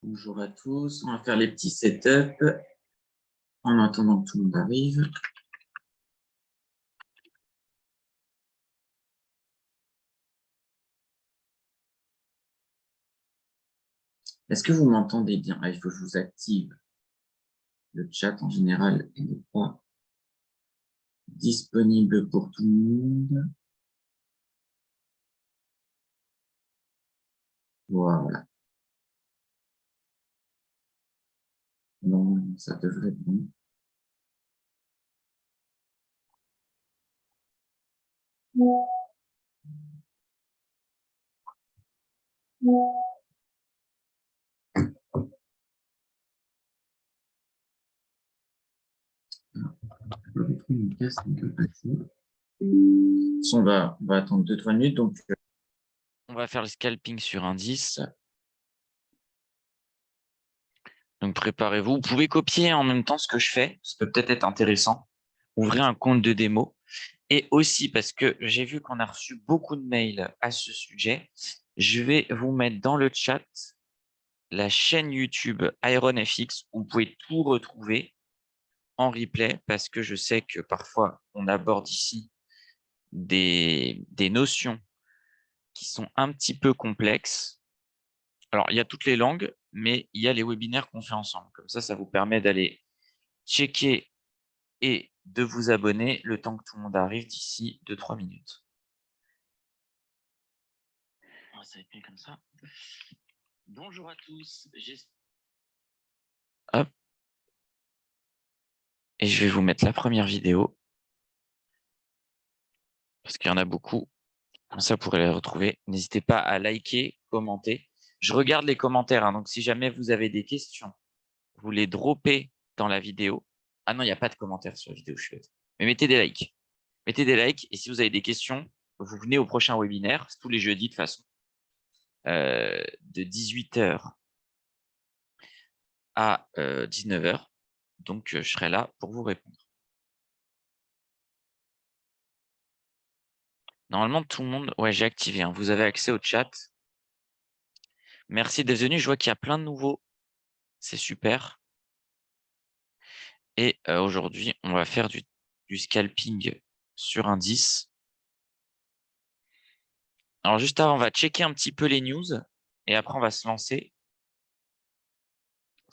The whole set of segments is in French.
Bonjour à tous, on va faire les petits setups en attendant que tout le monde arrive. Est-ce que vous m'entendez bien? Il faut que je vous active. Le chat en général n'est pas disponible pour tout le monde. Voilà. Non, ça devrait être bon. On va attendre 2-3 minutes. Donc, on va faire le scalping sur indice. Donc, préparez-vous. Vous pouvez copier en même temps ce que je fais. Ça peut peut-être être intéressant. Ouvrez un compte de démo. Et aussi, parce que j'ai vu qu'on a reçu beaucoup de mails à ce sujet, je vais vous mettre dans le chat la chaîne YouTube IronFX où vous pouvez tout retrouver en replay parce que je sais que parfois on aborde ici des notions qui sont un petit peu complexes. Alors, il y a toutes les langues, mais il y a les webinaires qu'on fait ensemble. Comme ça vous permet d'aller checker et de vous abonner le temps que tout le monde arrive d'ici 2-3 minutes. Ça va être mieux comme ça. Bonjour à tous. Hop. Et je vais vous mettre la première vidéo. Parce qu'il y en a beaucoup. Comme ça, vous pourrez les retrouver. N'hésitez pas à liker, commenter. Je regarde les commentaires. Hein, donc, si jamais vous avez des questions, vous les droppez dans la vidéo. Ah non, il n'y a pas de commentaires sur la vidéo. Je suis bête. Mais mettez des likes. Mettez des likes. Et si vous avez des questions, vous venez au prochain webinaire. C'est tous les jeudis de toute façon. De 18h à 19h. Donc, je serai là pour vous répondre. Normalement, tout le monde... Ouais, j'ai activé. Hein. Vous avez accès au chat. Merci d'être venu. Je vois qu'il y a plein de nouveaux. C'est super. Et aujourd'hui, on va faire du scalping sur indice. Alors, juste avant, on va checker un petit peu les news. Et après, on va se lancer.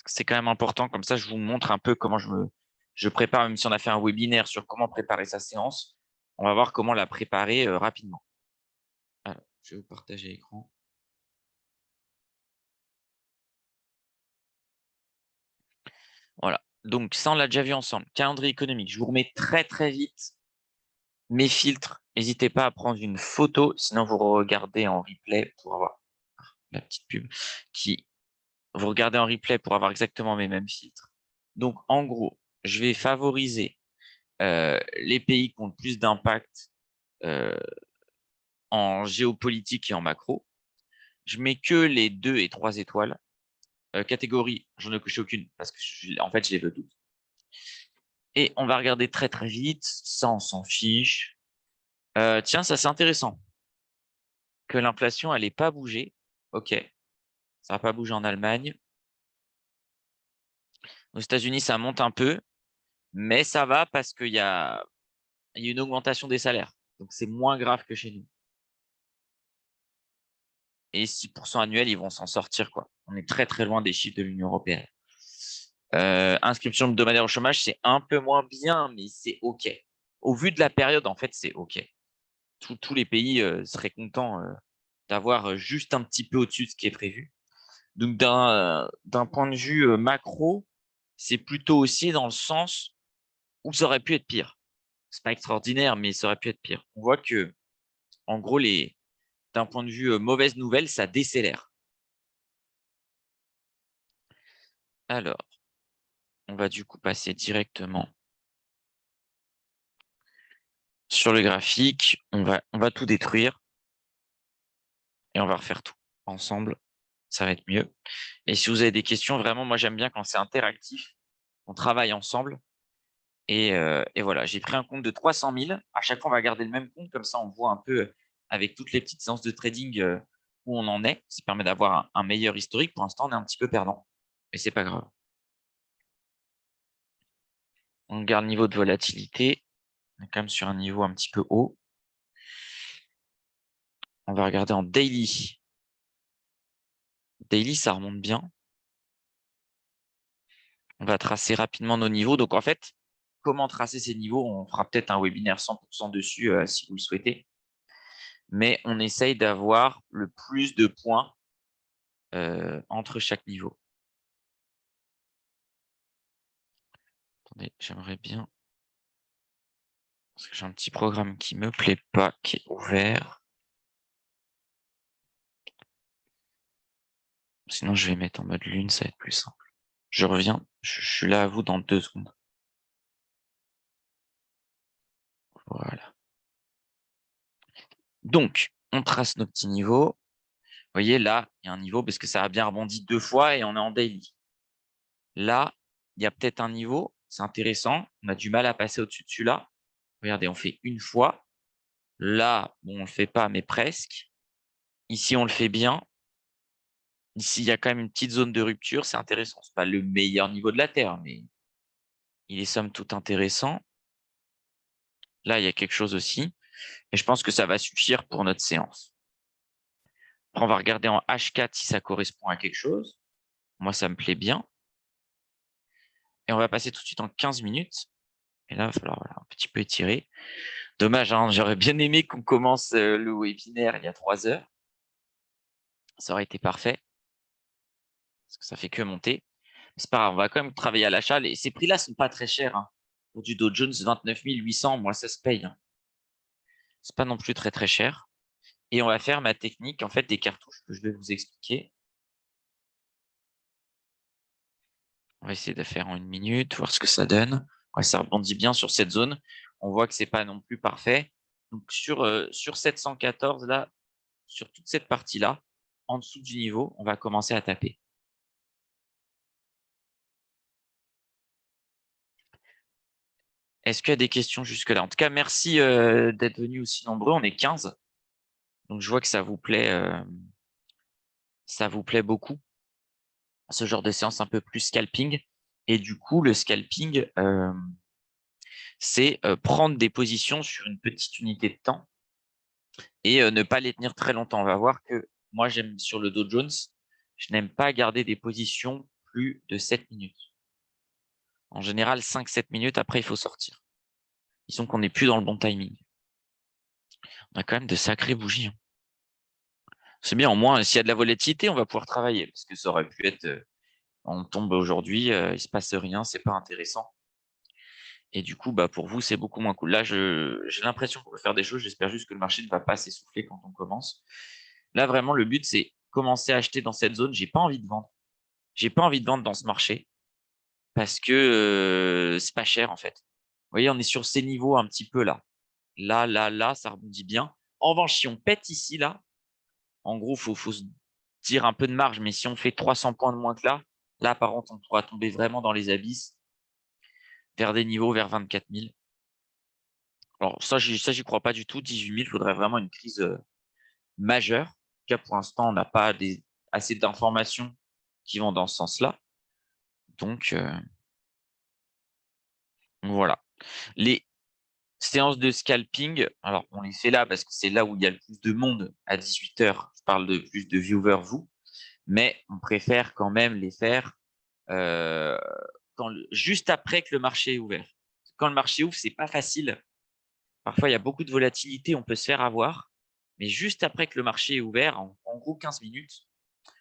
C'est quand même important. Comme ça, je vous montre un peu comment je prépare, même si on a fait un webinaire sur comment préparer sa séance. On va voir comment la préparer rapidement. Alors, je vais vous partager l'écran. Voilà. Donc, ça, on l'a déjà vu ensemble. Calendrier économique. Je vous remets très, très vite mes filtres. N'hésitez pas à prendre une photo. Sinon, vous regardez en replay pour avoir la petite pub vous regardez en replay pour avoir exactement mes mêmes filtres. Donc, en gros, je vais favoriser les pays qui ont le plus d'impact en géopolitique et en macro. Je mets que les 2 et 3 étoiles. Catégorie, j'en ai coché aucune parce que en fait, je les veux toutes. Et on va regarder très très vite. Ça, on s'en fiche. Tiens, ça c'est intéressant. Que l'inflation, elle n'ait pas bougé. OK. Ça n'a pas bougé en Allemagne. Aux États-Unis, ça monte un peu. Mais ça va parce qu'il y a une augmentation des salaires. Donc, c'est moins grave que chez nous. Et 6% annuels, ils vont s'en sortir, quoi. On est très, très loin des chiffres de l'Union européenne. Inscription hebdomadaire au chômage, c'est un peu moins bien, mais c'est OK. Au vu de la période, en fait, c'est OK. Tous les pays seraient contents d'avoir juste un petit peu au-dessus de ce qui est prévu. Donc, d'un point de vue macro, c'est plutôt aussi dans le sens où ça aurait pu être pire. C'est pas extraordinaire, mais ça aurait pu être pire. On voit que, en gros, d'un point de vue mauvaise nouvelle, ça décélère. Alors, on va du coup passer directement sur le graphique. On va tout détruire et on va refaire tout ensemble. Ça va être mieux. Et si vous avez des questions, vraiment, moi, j'aime bien quand c'est interactif. On travaille ensemble. Et voilà, j'ai pris un compte de 300 000. À chaque fois, on va garder le même compte. Comme ça, on voit un peu avec toutes les petites séances de trading où on en est. Ça permet d'avoir un meilleur historique. Pour l'instant, on est un petit peu perdant, mais c'est pas grave. On garde le niveau de volatilité. On est quand même sur un niveau un petit peu haut. On va regarder en daily. Daily, ça remonte bien. On va tracer rapidement nos niveaux. Donc, en fait, comment tracer ces niveaux? On fera peut-être un webinaire 100% dessus si vous le souhaitez. Mais on essaye d'avoir le plus de points entre chaque niveau. Attendez, j'aimerais bien. Parce que j'ai un petit programme qui me plaît pas, qui est ouvert. Sinon, je vais mettre en mode lune, ça va être plus simple. Je reviens, je suis là à vous dans 2 secondes. Voilà. Donc, on trace nos petits niveaux. Vous voyez, là, il y a un niveau parce que ça a bien rebondi 2 fois et on est en daily. Là, il y a peut-être un niveau, c'est intéressant. On a du mal à passer au-dessus de celui-là. Regardez, on fait une fois. Là, bon, on le fait pas, mais presque. Ici, on le fait bien. Ici, il y a quand même une petite zone de rupture. C'est intéressant. C'est pas le meilleur niveau de la Terre, mais il est somme toute intéressant. Là, il y a quelque chose aussi. Et je pense que ça va suffire pour notre séance. Après, on va regarder en H4 si ça correspond à quelque chose. Moi, ça me plaît bien. Et on va passer tout de suite en 15 minutes. Et là, il va falloir un petit peu étirer. Dommage, hein, j'aurais bien aimé qu'on commence le webinaire il y a 3 heures. Ça aurait été parfait. Parce que ça fait que monter. C'est pas grave, on va quand même travailler à l'achat. Ces prix-là sont pas très chers. Hein. Pour du Dow Jones, 29 800, moi, ça se paye. Hein. C'est pas non plus très, très cher. Et on va faire ma technique, en fait, des cartouches que je vais vous expliquer. On va essayer de faire en 1 minute, voir ce que ça donne. Ouais, ça rebondit bien sur cette zone. On voit que c'est pas non plus parfait. Donc, sur 714, là, sur toute cette partie-là, en dessous du niveau, on va commencer à taper. Est-ce qu'il y a des questions jusque-là? En tout cas, merci d'être venus aussi nombreux. On est 15. Donc, je vois que ça vous plaît beaucoup, ce genre de séance un peu plus scalping. Et du coup, le scalping, c'est prendre des positions sur une petite unité de temps et ne pas les tenir très longtemps. On va voir que moi, j'aime sur le Dow Jones, je n'aime pas garder des positions plus de 7 minutes. En général, 5-7 minutes, après, il faut sortir. Disons qu'on n'est plus dans le bon timing. On a quand même de sacrées bougies. Hein. C'est bien, au moins, s'il y a de la volatilité, on va pouvoir travailler. Parce que ça aurait pu être, on tombe aujourd'hui, il se passe rien, c'est pas intéressant. Et du coup, bah, pour vous, c'est beaucoup moins cool. Là, j'ai l'impression qu'on peut faire des choses. J'espère juste que le marché ne va pas s'essouffler quand on commence. Là, vraiment, le but, c'est commencer à acheter dans cette zone. J'ai pas envie de vendre. J'ai pas envie de vendre dans ce marché parce que c'est pas cher, en fait. Vous voyez, on est sur ces niveaux un petit peu là. Là, ça rebondit bien. En revanche, si on pète ici, là, en gros, faut se dire un peu de marge. Mais si on fait 300 points de moins que là, par contre, on pourra tomber vraiment dans les abysses vers des niveaux vers 24 000. Alors, ça, j'y crois pas du tout. 18 000, il faudrait vraiment une crise majeure. En tout cas, pour l'instant, on n'a pas assez d'informations qui vont dans ce sens-là. Donc, voilà. Les séances de scalping, alors on les fait là parce que c'est là où il y a le plus de monde à 18 heures. Je parle de plus de viewers, vous. Mais on préfère quand même les faire euh, juste après que le marché est ouvert. Quand le marché ouvre, c'est pas facile. Parfois, il y a beaucoup de volatilité, on peut se faire avoir. Mais juste après que le marché est ouvert, en gros 15 minutes,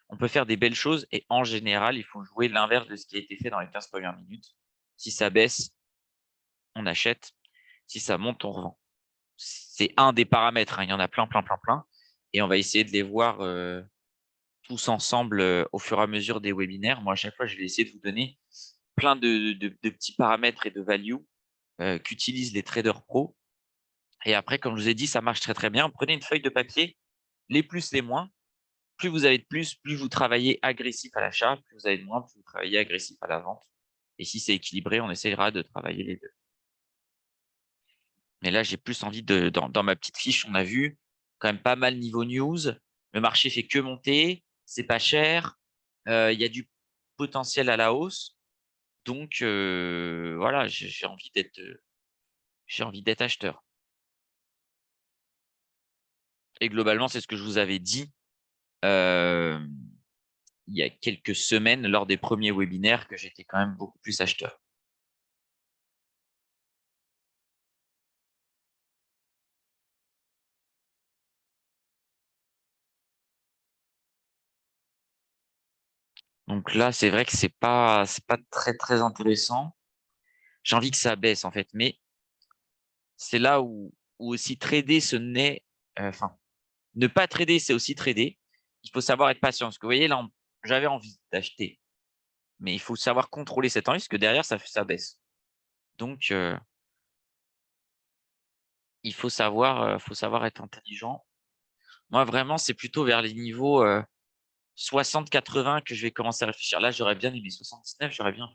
on peut faire des belles choses. Et en général, il faut jouer l'inverse de ce qui a été fait dans les 15 premières minutes. Si ça baisse, on achète. Si ça monte, on revend. C'est un des paramètres. Hein. Il y en a plein, plein, plein, plein. Et on va essayer de les voir tous ensemble au fur et à mesure des webinaires. Moi, à chaque fois, je vais essayer de vous donner plein de petits paramètres et de value qu'utilisent les traders pros. Et après, comme je vous ai dit, ça marche très, très bien. Prenez une feuille de papier, les plus, les moins. Plus vous avez de plus, plus vous travaillez agressif à l'achat. Plus vous avez de moins, plus vous travaillez agressif à la vente. Et si c'est équilibré, on essaiera de travailler les deux. Mais là, j'ai plus envie dans ma petite fiche, on a vu quand même pas mal niveau news. Le marché fait que monter, c'est pas cher, il y a du potentiel à la hausse. Donc voilà, j'ai envie d'être acheteur. Et globalement, c'est ce que je vous avais dit euh, il y a quelques semaines lors des premiers webinaires que j'étais quand même beaucoup plus acheteur. Donc là, c'est vrai que c'est pas très très intéressant. J'ai envie que ça baisse en fait, mais c'est là où aussi trader ce n'est, enfin, ne pas trader, c'est aussi trader. Il faut savoir être patient. Parce que vous voyez, là, j'avais envie d'acheter, mais il faut savoir contrôler cette envie, parce que derrière, ça baisse. Donc, il faut savoir être intelligent. Moi, vraiment, c'est plutôt vers les niveaux 60-80 que je vais commencer à réfléchir. Là, j'aurais bien aimé 79, j'aurais bien.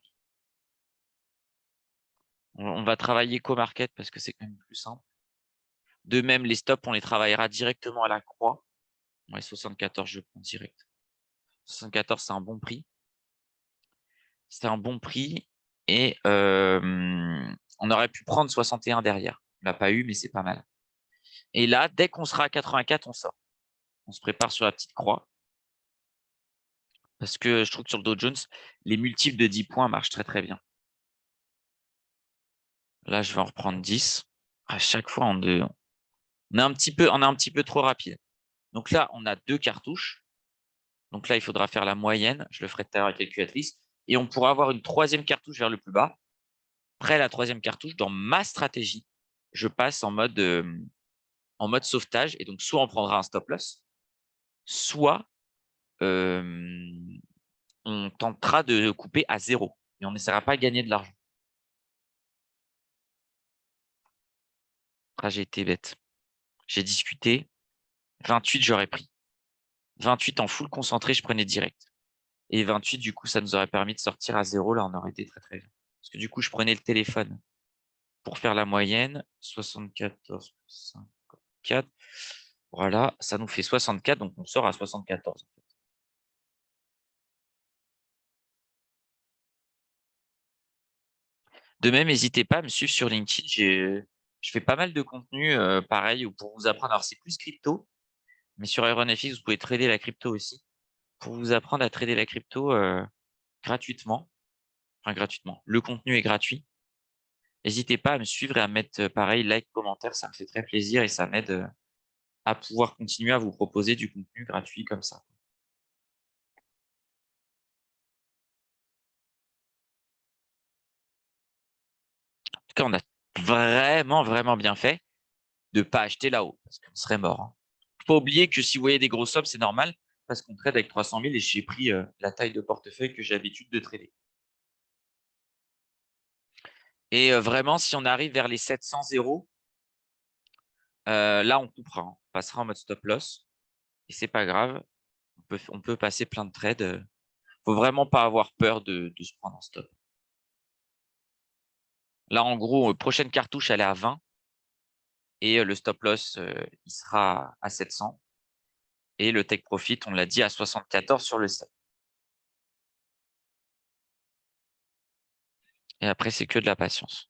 On va travailler co-market parce que c'est quand même plus simple. De même, les stops, on les travaillera directement à la croix. Ouais, 74, je prends direct. 74, c'est un bon prix. C'est un bon prix. Et on aurait pu prendre 61 derrière. On l'a pas eu, mais c'est pas mal. Et là, dès qu'on sera à 84, on sort. On se prépare sur la petite croix. Parce que je trouve que sur le Dow Jones, les multiples de 10 points marchent très très bien. Là, je vais en reprendre 10. À chaque fois, on est un petit peu trop rapide. Donc là, on a deux cartouches. Donc là, il faudra faire la moyenne. Je le ferai tout à l'heure avec la calculatrice. Et on pourra avoir une troisième cartouche vers le plus bas. Après la troisième cartouche, dans ma stratégie, je passe en mode sauvetage. Et donc, soit on prendra un stop loss, soit euh, on tentera de couper à zéro. Et on n'essaiera pas de gagner de l'argent. Ah, j'ai été bête. J'ai discuté. 28, j'aurais pris. 28 en full concentré, je prenais direct. Et 28, du coup, ça nous aurait permis de sortir à zéro. Là, on aurait été très, très bien. Parce que du coup, je prenais le téléphone pour faire la moyenne. 74 plus 54. Voilà, ça nous fait 64. Donc, on sort à 74. De même, n'hésitez pas à me suivre sur LinkedIn. Je fais pas mal de contenu, pareil, pour vous apprendre. Alors, c'est plus crypto, mais sur IronFX, vous pouvez trader la crypto aussi. Pour vous apprendre à trader la crypto gratuitement. Enfin, gratuitement. Le contenu est gratuit. N'hésitez pas à me suivre et à mettre pareil, like, commentaire. Ça me fait très plaisir et ça m'aide à pouvoir continuer à vous proposer du contenu gratuit comme ça. En tout cas, on a vraiment, vraiment bien fait de ne pas acheter là-haut parce qu'on serait mort. Hein. Faut pas oublier que si vous voyez des gros sommes, c'est normal parce qu'on trade avec 300 000 et j'ai pris la taille de portefeuille que j'ai l'habitude de trader. Et vraiment, si on arrive vers les 700 zéros, là, on coupera. Hein. On passera en mode stop loss et c'est pas grave. On peut passer plein de trades. Faut vraiment pas avoir peur de se prendre en stop. Là, en gros, prochaine cartouche, elle est à 20 et le stop loss, il sera à 700 et le take profit, on l'a dit, à 74 sur le 7. Et après, c'est que de la patience.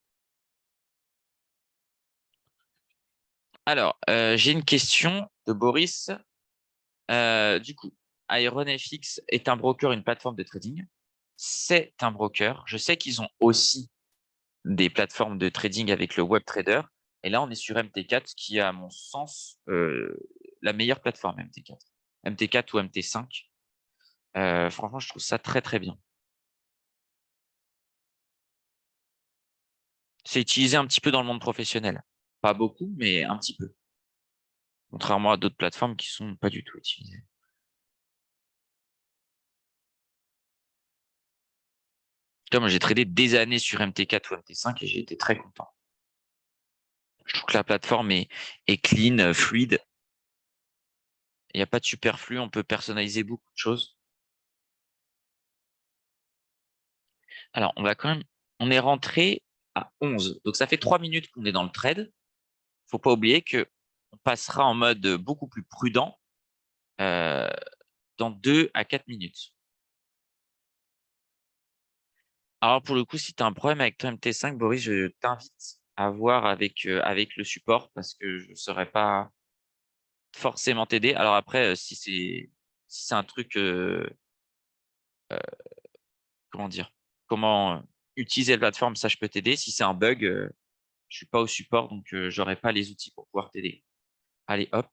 Alors, j'ai une question de Boris. Du coup, IronFX est un broker, une plateforme de trading. C'est un broker. Je sais qu'ils ont aussi des plateformes de trading avec le WebTrader. Et là, on est sur MT4, qui est, à mon sens, la meilleure plateforme MT4. MT4 ou MT5. Franchement, je trouve ça très, très bien. C'est utilisé un petit peu dans le monde professionnel. Pas beaucoup, mais un petit peu. Contrairement à d'autres plateformes qui sont pas du tout utilisées. Moi, j'ai tradé des années sur MT4 ou MT5 et j'ai été très content. Je trouve que la plateforme est clean, fluide. Il n'y a pas de superflu. On peut personnaliser beaucoup de choses. Alors, on est rentré à 11. Donc, ça fait 3 minutes qu'on est dans le trade. faut pas oublier qu'on passera en mode beaucoup plus prudent dans 2 à 4 minutes. Alors, pour le coup, si tu as un problème avec ton MT5, Boris, je t'invite à voir avec le support parce que je ne saurais pas forcément t'aider. Alors après, si c'est un truc, comment dire, comment utiliser la plateforme, ça, je peux t'aider. Si c'est un bug, je suis pas au support, donc j'aurai pas les outils pour pouvoir t'aider. Allez, hop,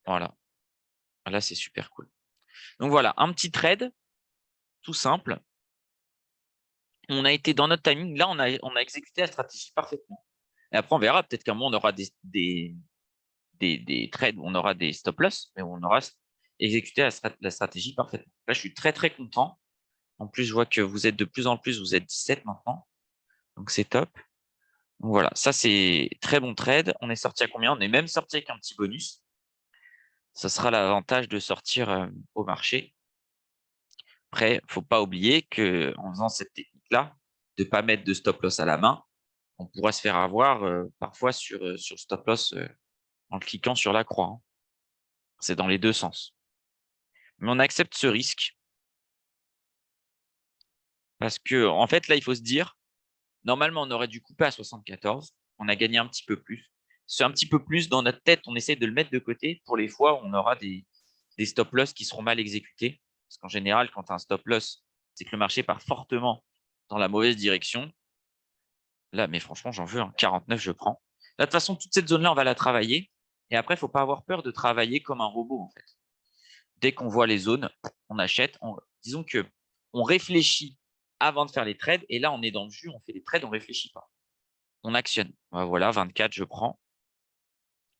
voilà. Là, c'est super cool. Donc voilà, un petit trade, tout simple. On a été dans notre timing. Là, on a exécuté la stratégie parfaitement. Et après, on verra. Peut-être qu'à un moment, on aura des trades où on aura des stop loss, mais on aura exécuté la stratégie parfaitement. Là, je suis très, très content. En plus, je vois que vous êtes de plus en plus, vous êtes 17 maintenant. Donc, c'est top. Donc, voilà, ça, c'est très bon trade. On est sorti à combien? On est même sorti avec un petit bonus. Ça sera l'avantage de sortir au marché. Après, faut pas oublier que en faisant cette technique-là, de pas mettre de stop loss à la main, on pourra se faire avoir parfois sur stop loss en cliquant sur la croix, hein. C'est dans les deux sens. Mais on accepte ce risque parce que, en fait, là, il faut se dire, normalement, on aurait dû couper à 74. On a gagné un petit peu plus. C'est un petit peu plus dans notre tête, on essaie de le mettre de côté pour les fois où on aura des stop loss qui seront mal exécutés. Parce qu'en général, quand tu as un stop loss, c'est que le marché part fortement dans la mauvaise direction. Là, mais franchement, j'en veux un 49, je prends. Là, de toute façon, toute cette zone-là, on va la travailler. Et après, il ne faut pas avoir peur de travailler comme un robot, en fait. Dès qu'on voit les zones, on achète. Disons que on réfléchit avant de faire les trades. Et là, on est dans le jus, on fait les trades, on ne réfléchit pas. On actionne. Voilà, 24, je prends.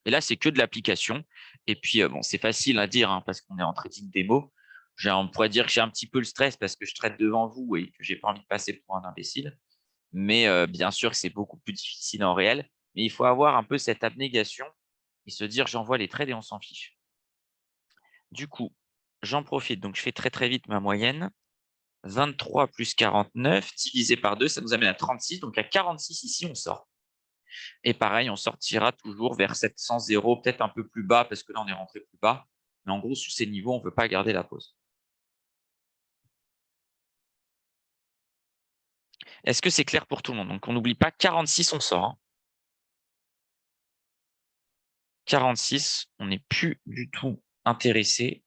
Et là, c'est que de l'application. Et puis, bon, c'est facile à dire hein, parce qu'on est en trading démo. On pourrait dire que j'ai un petit peu le stress parce que je trade devant vous et que j'ai pas envie de passer pour un imbécile. Mais bien sûr que c'est beaucoup plus difficile en réel. Mais il faut avoir un peu cette abnégation et se dire j'envoie les trades et on s'en fiche. Du coup, j'en profite. Donc, je fais très, très vite ma moyenne. 23 plus 49 divisé par 2, ça nous amène à 36. Donc, à 46 ici, on sort. Et pareil, on sortira toujours vers 700 zéros, peut-être un peu plus bas parce que là, on est rentré plus bas. Mais en gros, sous ces niveaux, on ne peut pas garder la pause. Est-ce que c'est clair pour tout le monde? Donc, on n'oublie pas, 46, on sort, hein. 46, on n'est plus du tout intéressé.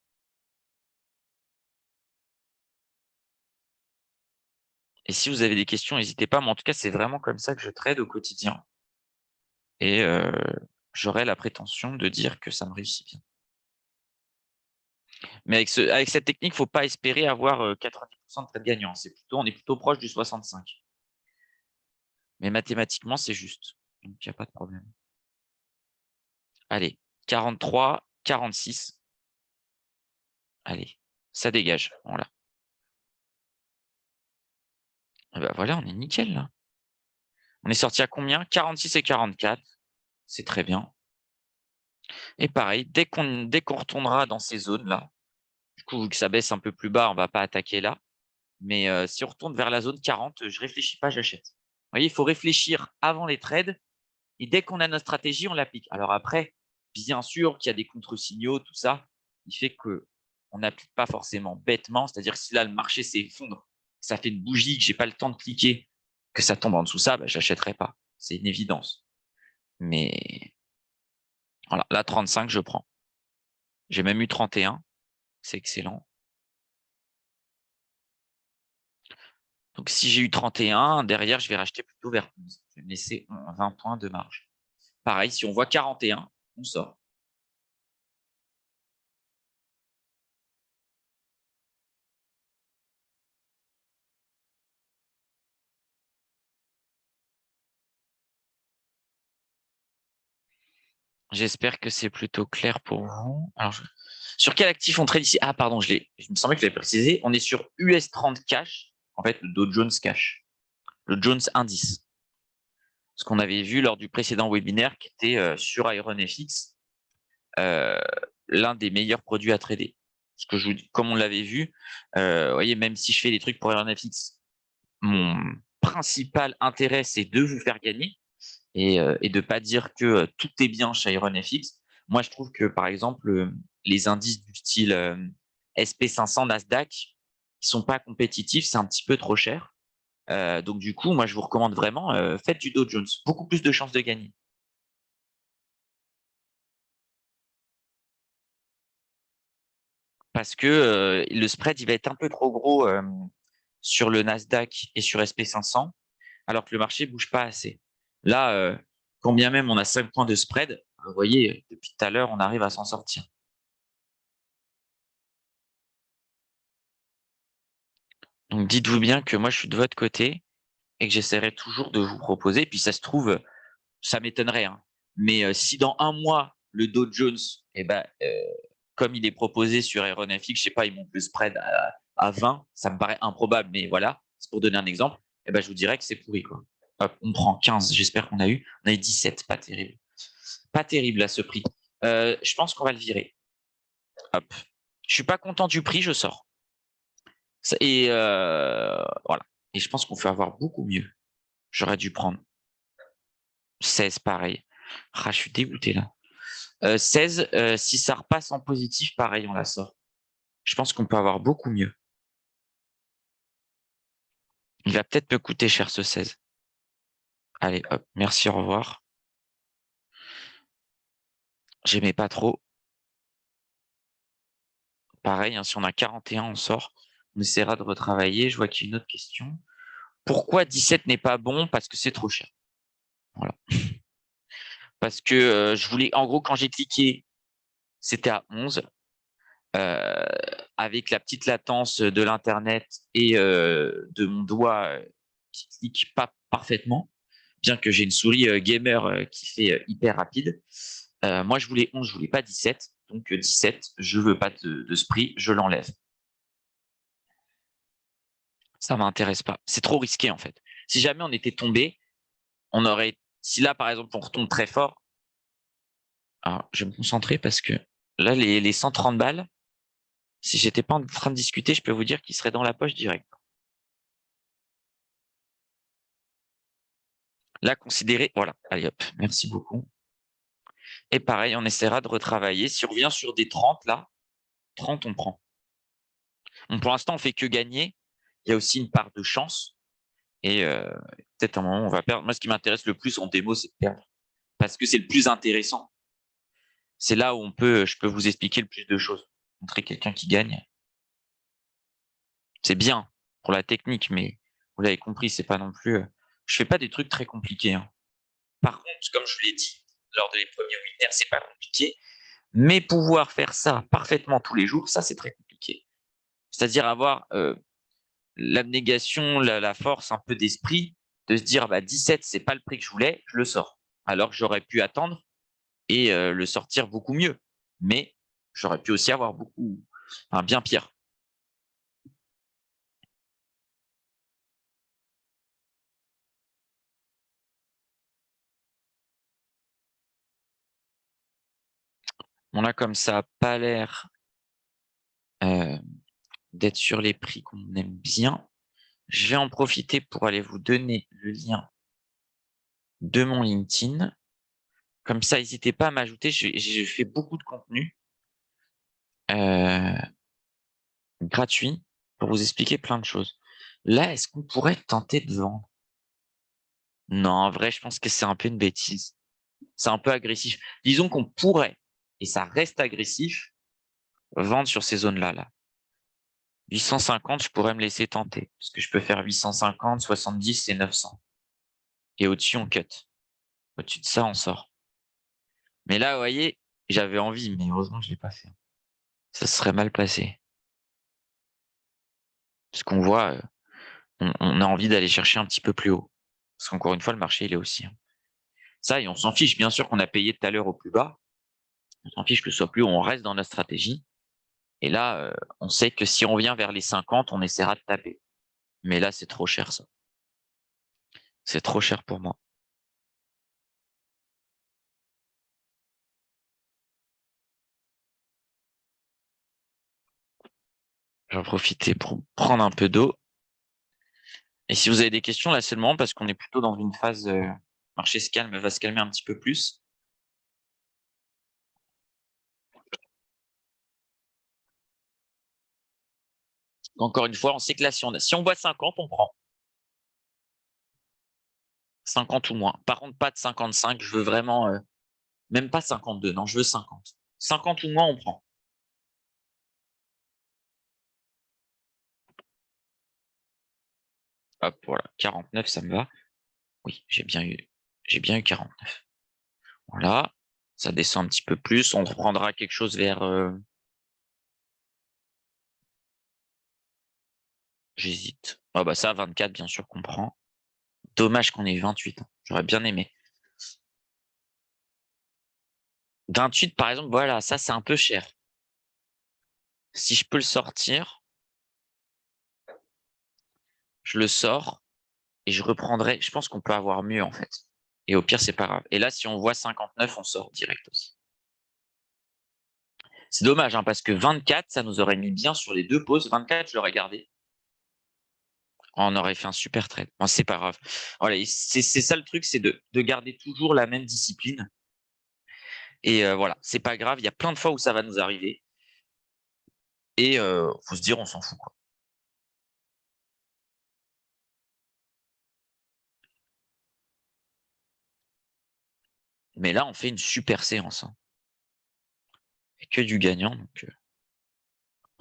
Et si vous avez des questions, n'hésitez pas. Mais en tout cas, c'est vraiment comme ça que je trade au quotidien. Et j'aurais la prétention de dire que ça me réussit bien. Mais avec cette technique, il ne faut pas espérer avoir 90% de trade gagnants. On est plutôt proche du 65. Mais mathématiquement, c'est juste. Donc, il n'y a pas de problème. Allez, 43, 46. Allez, ça dégage. Voilà. Et ben voilà, on est nickel là. On est sorti à combien? 46 et 44. C'est très bien. Et pareil, dès qu'on retournera dans ces zones-là, du coup, vu que ça baisse un peu plus bas, on ne va pas attaquer là. Mais si on retourne vers la zone 40, je ne réfléchis pas, j'achète. Vous voyez, il faut réfléchir avant les trades. Et dès qu'on a notre stratégie, on l'applique. Alors après, bien sûr qu'il y a des contre-signaux, tout ça, qui fait qu'on n'applique pas forcément bêtement. C'est-à-dire que si là, le marché s'effondre, ça fait une bougie, que j'ai pas le temps de cliquer, que ça tombe en dessous ça, bah, j'achèterai pas. C'est une évidence. Mais voilà, là, 35, je prends. J'ai même eu 31. C'est excellent. Donc, si j'ai eu 31, derrière, je vais racheter plutôt vers 11. Je vais me laisser 20 points de marge. Pareil, si on voit 41, on sort. J'espère que c'est plutôt clair pour vous. Alors, sur quel actif on trade ici? Ah, pardon, je me semblait que je l'avais précisé. On est sur US30 Cash, en fait, le Dow Jones Cash, le Jones Indice. Ce qu'on avait vu lors du précédent webinaire qui était sur IronFX, euh, l'un des meilleurs produits à trader. Parce que comme on l'avait vu, vous voyez, même si je fais des trucs pour IronFX, mon principal intérêt, c'est de vous faire gagner. et de pas dire que tout est bien chez IronFX. Moi, je trouve que, par exemple, les indices du style SP500, Nasdaq, ils sont pas compétitifs, c'est un petit peu trop cher. Donc, du coup, moi, je vous recommande vraiment, faites du Dow Jones. Beaucoup plus de chances de gagner. Parce que le spread, il va être un peu trop gros sur le Nasdaq et sur SP500, alors que le marché bouge pas assez. Là, quand bien même on a 5 points de spread, vous voyez, depuis tout à l'heure, on arrive à s'en sortir. Donc, dites-vous bien que moi, je suis de votre côté et que j'essaierai toujours de vous proposer. Puis, ça se trouve, ça m'étonnerait, hein. Mais si dans un mois, le Dow Jones, eh ben, comme il est proposé sur Aeronafix, je sais pas, il monte le spread à 20, ça me paraît improbable, mais voilà, c'est pour donner un exemple, eh ben, je vous dirais que c'est pourri, quoi. Hop, on prend 15, j'espère qu'on a eu. On a eu 17, pas terrible. Pas terrible à ce prix. Je pense qu'on va le virer. Hop. Je suis pas content du prix, je sors. Et voilà. Et je pense qu'on peut avoir beaucoup mieux. J'aurais dû prendre 16, pareil. Ah, je suis dégoûté là. 16, si ça repasse en positif, pareil, on la sort. Je pense qu'on peut avoir beaucoup mieux. Il va peut-être me coûter cher ce 16. Allez, hop, merci, au revoir. J'aimais pas trop. Pareil, hein, si on a 41, on sort. On essaiera de retravailler. Je vois qu'il y a une autre question. Pourquoi 17 n'est pas bon? Parce que c'est trop cher. Voilà. Parce que je voulais, en gros, quand j'ai cliqué, c'était à 11. Euh, avec la petite latence de l'Internet et de mon doigt qui clique pas parfaitement, bien que j'ai une souris gamer qui fait hyper rapide. Moi, je voulais 11, je voulais pas 17. Donc 17, je veux pas de ce prix, je l'enlève. Ça m'intéresse pas. C'est trop risqué en fait. Si jamais on était tombé, on aurait. Si là, par exemple, on retombe très fort, alors je vais me concentrer parce que là, les 130 balles, si j'étais pas en train de discuter, je peux vous dire qu'ils seraient dans la poche direct. Là, considérez, voilà, allez hop, merci beaucoup. Et pareil, on essaiera de retravailler. Si on revient sur des 30, là, 30, on prend. Bon, pour l'instant, on fait que gagner. Il y a aussi une part de chance. Et peut-être à un moment, on va perdre. Moi, ce qui m'intéresse le plus en démo, c'est de perdre. Parce que c'est le plus intéressant. C'est là où je peux vous expliquer le plus de choses. Montrer quelqu'un qui gagne. C'est bien pour la technique, mais vous l'avez compris, c'est pas non plus. Je fais pas des trucs très compliqués, hein. Par contre, comme je vous l'ai dit lors des premiers webinaires, c'est pas compliqué. Mais pouvoir faire ça parfaitement tous les jours, ça, c'est très compliqué. C'est-à-dire avoir l'abnégation, la force un peu d'esprit de se dire, bah, 17, c'est pas le prix que je voulais, je le sors. Alors que j'aurais pu attendre et le sortir beaucoup mieux. Mais j'aurais pu aussi avoir bien pire. Bon, là, comme ça n'a pas l'air euh, d'être sur les prix qu'on aime bien, je vais en profiter pour aller vous donner le lien de mon LinkedIn. Comme ça, n'hésitez pas à m'ajouter. J'ai fait beaucoup de contenu gratuit pour vous expliquer plein de choses. Là, est-ce qu'on pourrait tenter de vendre? Non, en vrai, je pense que c'est un peu une bêtise. C'est un peu agressif. Disons qu'on pourrait, et ça reste agressif, vendre sur ces zones-là, là. 850, je pourrais me laisser tenter. Parce que je peux faire 850, 70 et 900. Et au-dessus, on cut. Au-dessus de ça, on sort. Mais là, vous voyez, j'avais envie, mais heureusement, je l'ai pas fait. Ça serait mal placé. Parce qu'on voit, on a envie d'aller chercher un petit peu plus haut. Parce qu'encore une fois, le marché, il est aussi, hein. Ça, et on s'en fiche, bien sûr qu'on a payé tout à l'heure au plus bas. On s'en fiche que ce soit plus haut, on reste dans la stratégie. Et là, on sait que si on vient vers les 50, on essaiera de taper. Mais là, c'est trop cher, ça. C'est trop cher pour moi. J'en profiter pour prendre un peu d'eau. Et si vous avez des questions, là, c'est le moment parce qu'on est plutôt dans une phase marché va se calmer un petit peu plus. Encore une fois, on sait que là, si on voit 50, on prend. 50 ou moins. Par contre, pas de 55. Je veux vraiment, même pas 52. Non, je veux 50. 50 ou moins, on prend. Hop, voilà. 49, ça me va. Oui, j'ai bien eu 49. Voilà. Ça descend un petit peu plus. On reprendra quelque chose vers. J'hésite. Ah bah ça, 24, bien sûr qu'on prend. Dommage qu'on ait eu 28. J'aurais bien aimé. 28, par exemple, voilà, ça, c'est un peu cher. Si je peux le sortir, je le sors et je reprendrai. Je pense qu'on peut avoir mieux, en fait. Et au pire, c'est pas grave. Et là, si on voit 59, on sort direct aussi. C'est dommage, hein, parce que 24, ça nous aurait mis bien sur les deux pauses. 24, je l'aurais gardé. On aurait fait un super trade. Bon, c'est pas grave. Voilà, c'est ça le truc, c'est de garder toujours la même discipline. Et voilà, c'est pas grave. Il y a plein de fois où ça va nous arriver. Et faut se dire, on s'en fout, quoi. Mais là, on fait une super séance, hein. Et que du gagnant. Donc,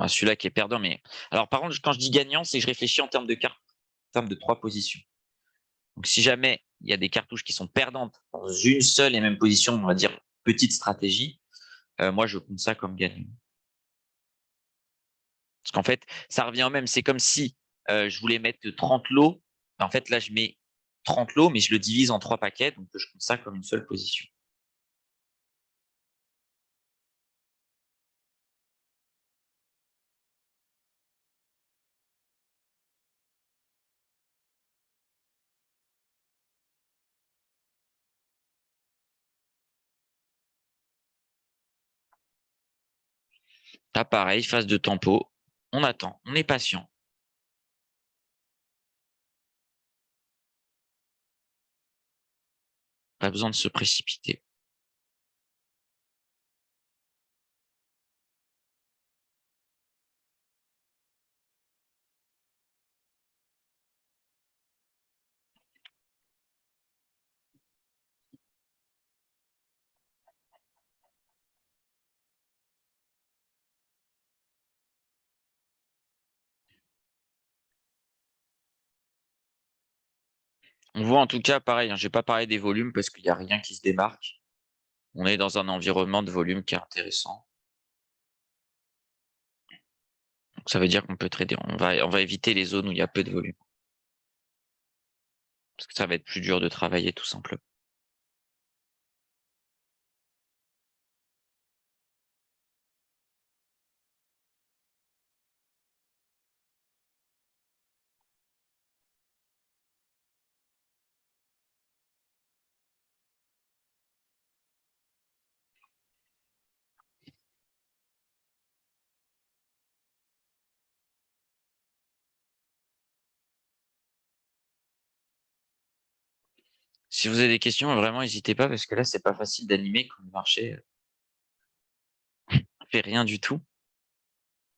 celui-là qui est perdant. Mais alors, par contre, quand je dis gagnant, c'est que je réfléchis en termes de cartes, en termes de 3 positions. Donc, si jamais il y a des cartouches qui sont perdantes dans une seule et même position, on va dire petite stratégie, moi, je compte ça comme gagnant. Parce qu'en fait, ça revient au même. C'est comme si je voulais mettre 30 lots. En fait, là, je mets 30 lots, mais je le divise en 3 paquets. Donc, je compte ça comme une seule position. Là, pareil, phase de tempo. On attend, on est patient. Pas besoin de se précipiter. On voit en tout cas, pareil, hein, je n'ai pas parlé des volumes parce qu'il n'y a rien qui se démarque. On est dans un environnement de volume qui est intéressant. Donc ça veut dire qu'on peut trader. On va éviter les zones où il y a peu de volume. Parce que ça va être plus dur de travailler tout simplement. Si vous avez des questions, vraiment, n'hésitez pas parce que là, c'est pas facile d'animer quand le marché fait rien du tout,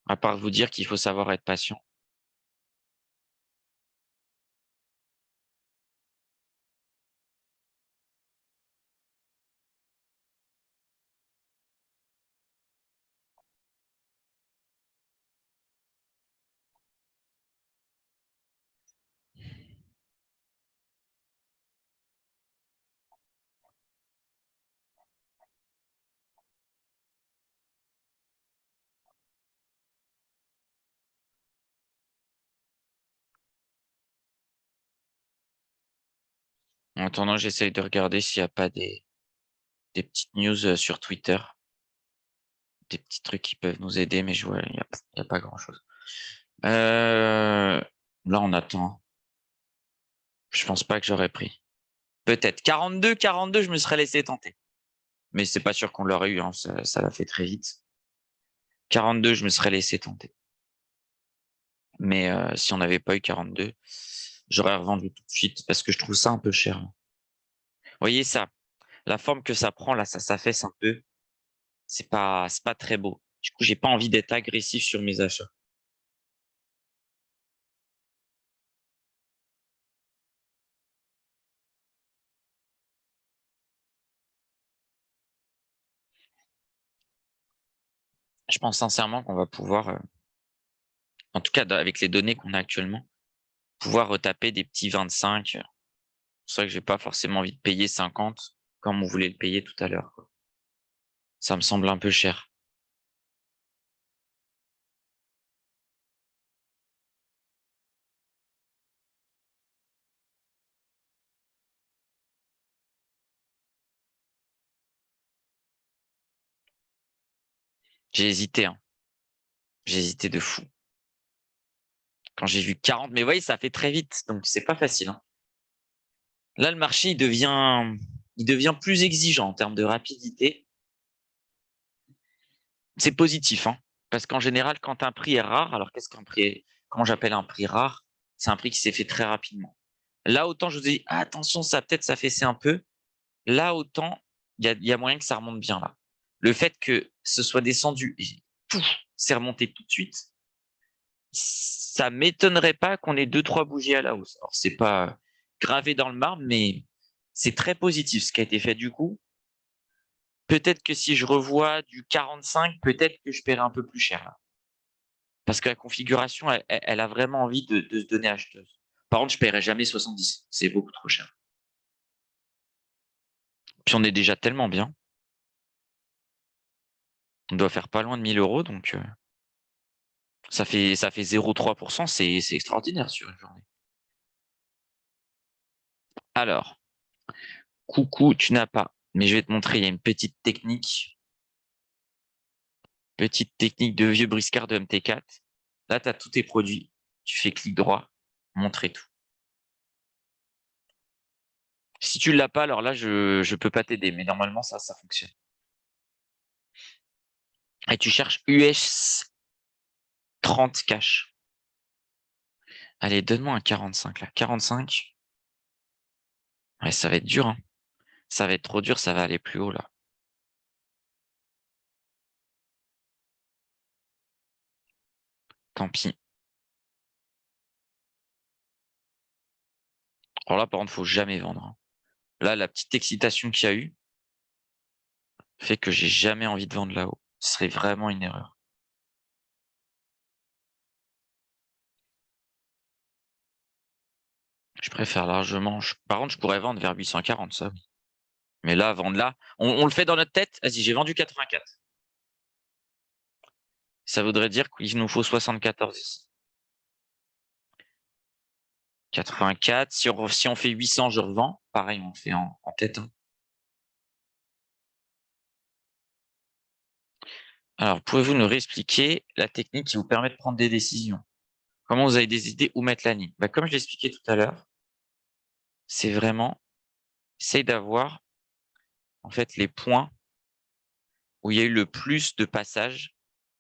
à part vous dire qu'il faut savoir être patient. En attendant, j'essaye de regarder s'il n'y a pas des petites news sur Twitter, des petits trucs qui peuvent nous aider, mais je vois, il y a pas grand-chose. Là, on attend. Je pense pas que j'aurais pris. Peut-être 42, 42, je me serais laissé tenter. Mais c'est pas sûr qu'on l'aurait eu, hein, ça l'a fait très vite. 42, je me serais laissé tenter. Mais si on n'avait pas eu 42, j'aurais revendu tout de suite parce que je trouve ça un peu cher. voyez ça, la forme que ça prend là, ça s'affaisse un peu. C'est pas très beau. Du coup, j'ai pas envie d'être agressif sur mes achats. Je pense sincèrement qu'on va pouvoir, en tout cas avec les données qu'on a actuellement, pouvoir retaper des petits 25. C'est pour ça que j'ai pas forcément envie de payer 50 comme on voulait le payer tout à l'heure, quoi. Ça me semble un peu cher. J'ai hésité, hein. J'ai hésité de fou. Quand j'ai vu 40, mais vous voyez, ça fait très vite, donc c'est pas facile, hein. Là, le marché, il devient plus exigeant en termes de rapidité. C'est positif, hein, parce qu'en général, quand un prix est rare, alors qu'est-ce qu'un prix est, comment j'appelle un prix rare? C'est un prix qui s'est fait très rapidement. Là, autant je vous ai dit, ah, attention, ça peut-être s'affaisser un peu. Là, autant il y a moyen que ça remonte bien là. Le fait que ce soit descendu et pouf, c'est remonté tout de suite, ça m'étonnerait pas qu'on ait deux, trois bougies à la hausse. Alors, c'est pas gravé dans le marbre, mais c'est très positif ce qui a été fait du coup. Peut-être que si je revois du 45, peut-être que je paierai un peu plus cher là. Parce que la configuration, elle a vraiment envie de se donner acheteuse. Par contre, je paierai jamais 70. C'est beaucoup trop cher. Puis on est déjà tellement bien. On doit faire pas loin de 1 000 euros, donc ça fait 0,3%. C'est extraordinaire sur une journée. Alors, coucou, tu n'as pas. Mais je vais te montrer, il y a une petite technique de vieux briscard de MT4. Là, tu as tous tes produits. Tu fais clic droit, montrer tout. Si tu l'as pas, alors là, je peux pas t'aider, mais normalement, ça fonctionne. Et tu cherches US 30 cash. Allez, donne-moi un 45 là. 45. Ouais, ça va être dur, hein. Ça va être trop dur, ça va aller plus haut là. Tant pis. Alors là, par contre, faut jamais vendre, hein. Là, la petite excitation qu'il y a eu fait que j'ai jamais envie de vendre là-haut. Ce serait vraiment une erreur. Je préfère largement. Par contre, je pourrais vendre vers 840, ça. Oui. Mais là, vendre là, on le fait dans notre tête. Vas-y, j'ai vendu 84. Ça voudrait dire qu'il nous faut 74 ici. 84. Si on fait 800, je revends. Pareil, on fait en tête, hein. Alors, pouvez-vous nous réexpliquer la technique qui vous permet de prendre des décisions? Comment vous avez des idées où mettre la ligne? Bah, comme je l'expliquais tout à l'heure, c'est vraiment, essaye d'avoir en fait les points où il y a eu le plus de passages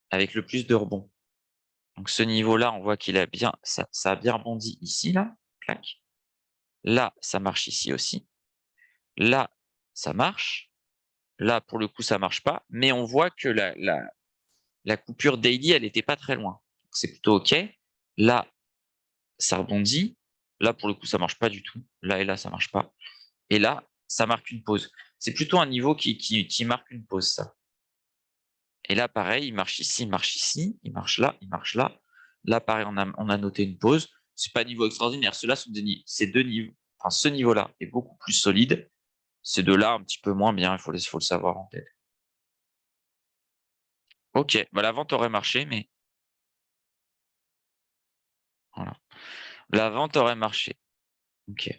avec le plus de rebonds. Donc ce niveau-là, on voit qu'il a bien, ça a bien rebondi ici, là, clac. Là, ça marche ici aussi. Là, ça marche. Là, pour le coup, ça marche pas. Mais on voit que la coupure daily, elle n'était pas très loin. C'est plutôt OK. Là, ça rebondit. Là, pour le coup, ça marche pas du tout. Là et là, ça marche pas. Et là, ça marque une pause. C'est plutôt un niveau qui marque une pause, ça. Et là, pareil, il marche ici, il marche ici, il marche là, il marche là. Là, pareil, on a noté une pause. C'est pas un niveau extraordinaire. Ceux-là sont ces deux niveaux. Enfin, ce niveau-là est beaucoup plus solide. Ces deux-là, un petit peu moins bien. Il faut le savoir en tête. Ok, bah, la vente aurait marché, mais voilà. La vente aurait marché. Ok,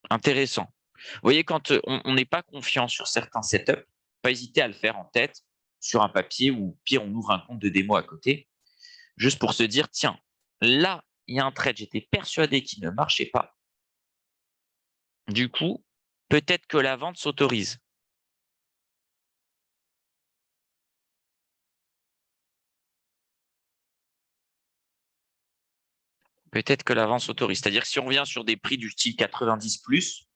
intéressant. Vous voyez, quand on n'est pas confiant sur certains setups, pas hésiter à le faire en tête sur un papier ou pire, on ouvre un compte de démo à côté, juste pour se dire, tiens, là, il y a un trade, j'étais persuadé qu'il ne marchait pas. Du coup, peut-être que la vente s'autorise. Peut-être que la vente s'autorise. C'est-à-dire que si on revient sur des prix du style 90 plus,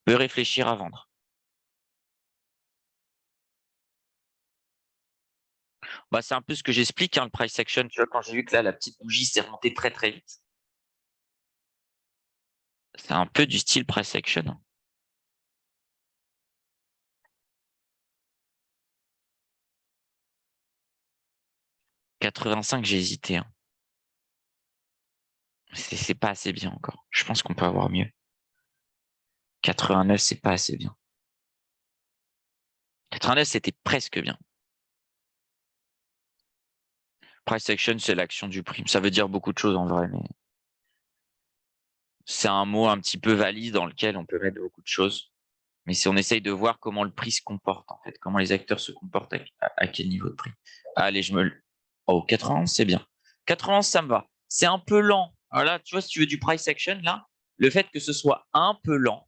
peut réfléchir à vendre. Bah, c'est un peu ce que j'explique, hein, le price action. Tu vois, quand j'ai vu que là, la petite bougie s'est remontée très très vite. C'est un peu du style price action, hein. 85, j'ai hésité, hein. C'est pas assez bien encore. Je pense qu'on peut avoir mieux. 89, c'est pas assez bien. 89, c'était presque bien. Price action, c'est l'action du prix. Ça veut dire beaucoup de choses en vrai, mais c'est un mot un petit peu valide dans lequel on peut mettre beaucoup de choses. Mais si on essaye de voir comment le prix se comporte, en fait, comment les acteurs se comportent à quel niveau de prix. Allez, Oh, 91, c'est bien. 91, ça me va. C'est un peu lent. Voilà, tu vois, si tu veux du price action, là, le fait que ce soit un peu lent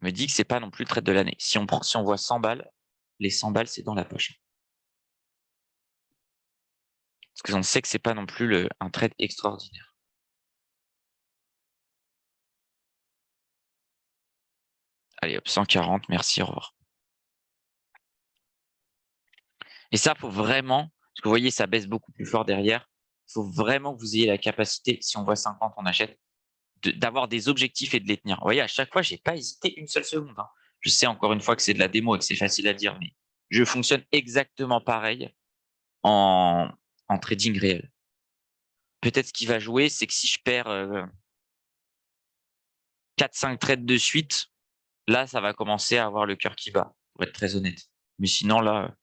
me dit que c'est pas non plus le trade de l'année. Si on voit 100 balles, les 100 balles, c'est dans la poche. Parce qu'on sait que c'est pas non plus un trade extraordinaire. Allez hop, 140, merci, au revoir. Et ça, faut vraiment, parce que vous voyez, ça baisse beaucoup plus fort derrière. Il faut vraiment que vous ayez la capacité, si on voit 50, on achète, d'avoir des objectifs et de les tenir. Vous voyez, à chaque fois, j'ai pas hésité une seule seconde, hein. Je sais encore une fois que c'est de la démo et que c'est facile à dire, mais je fonctionne exactement pareil en, en trading réel. Peut-être ce qui va jouer, c'est que si je perds 4-5 trades de suite, là, ça va commencer à avoir le cœur qui bat, pour être très honnête. Mais sinon, là,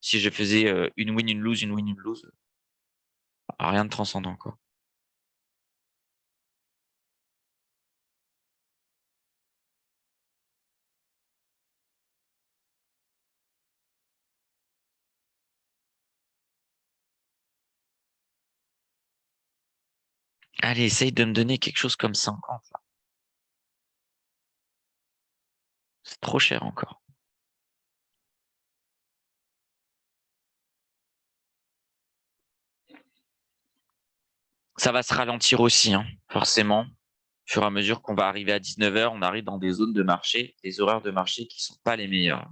si je faisais une win, une lose, une win, une lose, rien de transcendant, quoi. Allez, essaye de me donner quelque chose comme 50, là. C'est trop cher encore. Ça va se ralentir aussi, hein, forcément. Au fur et à mesure qu'on va arriver à 19 heures, on arrive dans des zones de marché, des horaires de marché qui sont pas les meilleurs.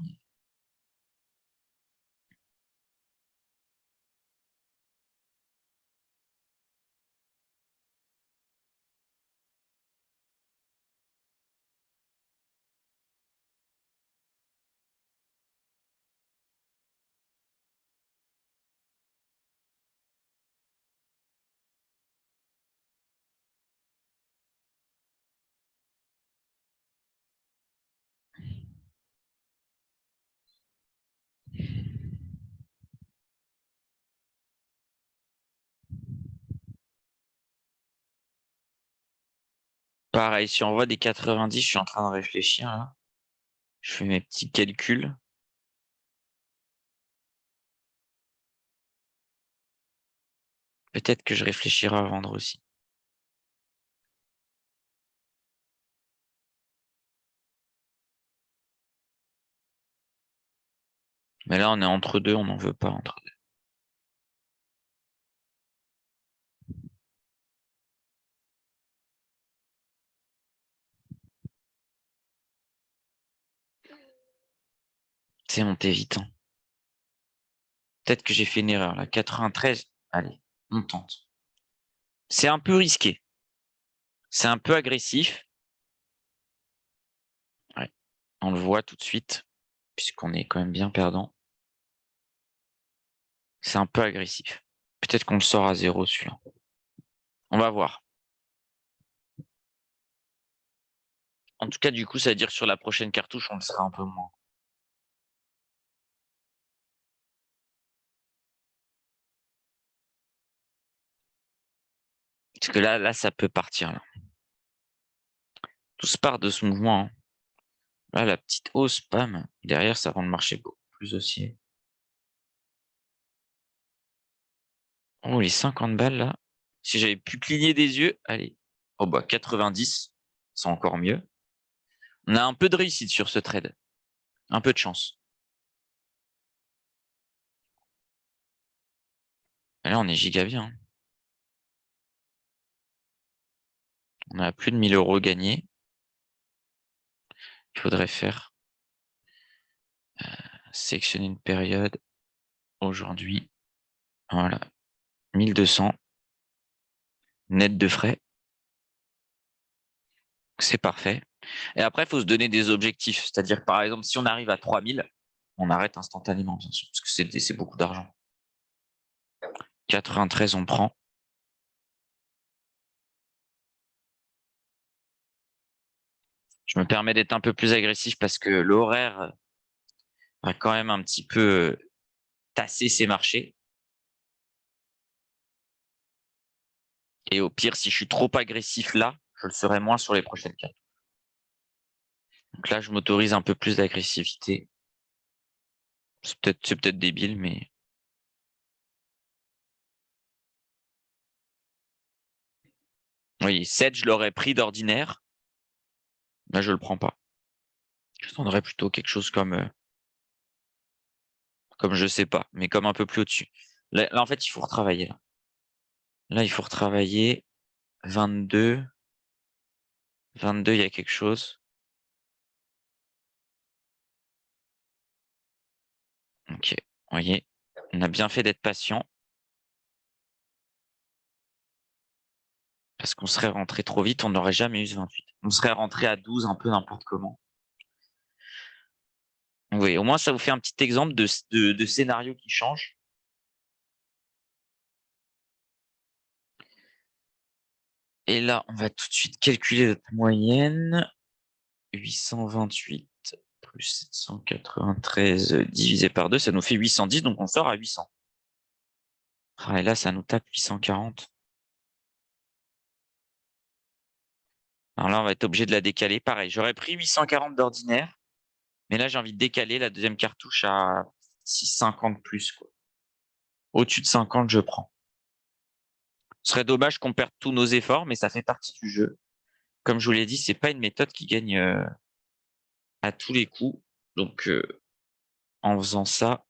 Pareil, si on voit des 90, je suis en train de réfléchir, là. Je fais mes petits calculs. Peut-être que je réfléchirai à vendre aussi. Mais là, on est entre deux, on n'en veut pas entre deux. C'est monté vite, hein. Peut-être que j'ai fait une erreur, là. 93, allez, on tente. C'est un peu risqué. C'est un peu agressif. Ouais. On le voit tout de suite, puisqu'on est quand même bien perdant. C'est un peu agressif. Peut-être qu'on le sort à zéro, celui-là. On va voir. En tout cas, du coup, ça veut dire que sur la prochaine cartouche, on le sera un peu moins. Parce que là, ça peut partir, là. Tout se part de ce mouvement, hein. Là, la petite hausse, bam. Derrière, ça rend le marché beaucoup plus haussier. Oh, les 50 balles, là. Si j'avais pu cligner des yeux, allez. Oh, bah, 90, c'est encore mieux. On a un peu de réussite sur ce trade. Un peu de chance. Et là, on est giga bien, hein. On a plus de 1000 € gagnés. Il faudrait faire sélectionner une période aujourd'hui. Voilà. 1200 net de frais. C'est parfait. Et après, il faut se donner des objectifs. C'est-à-dire, par exemple, si on arrive à 3000, on arrête instantanément, bien sûr, parce que c'est beaucoup d'argent. 93, on prend. Je me permets d'être un peu plus agressif parce que l'horaire va quand même un petit peu tasser ces marchés. Et au pire, si je suis trop agressif là, je le serai moins sur les prochaines cartes. Donc là, je m'autorise un peu plus d'agressivité. C'est peut-être débile, mais oui, 7, je l'aurais pris d'ordinaire. Là, je le prends pas. Je tendrais plutôt quelque chose comme je sais pas, mais comme un peu plus au-dessus. Là, en fait, il faut retravailler. Là, il faut retravailler. 22. 22, il y a quelque chose. Ok, vous voyez, on a bien fait d'être patient. Parce qu'on serait rentré trop vite, on n'aurait jamais eu ce 28. On serait rentré à 12 un peu n'importe comment. Oui, au moins ça vous fait un petit exemple de scénario qui change. Et là, on va tout de suite calculer notre moyenne. 828 plus 793 divisé par 2, ça nous fait 810, donc on sort à 800. Ah, et là, ça nous tape 840. Alors là, on va être obligé de la décaler. Pareil, j'aurais pris 840 d'ordinaire, mais là, j'ai envie de décaler la deuxième cartouche à 650 plus, quoi. Au-dessus de 50, je prends. Ce serait dommage qu'on perde tous nos efforts, mais ça fait partie du jeu. Comme je vous l'ai dit, c'est pas une méthode qui gagne à tous les coups. Donc, en faisant ça,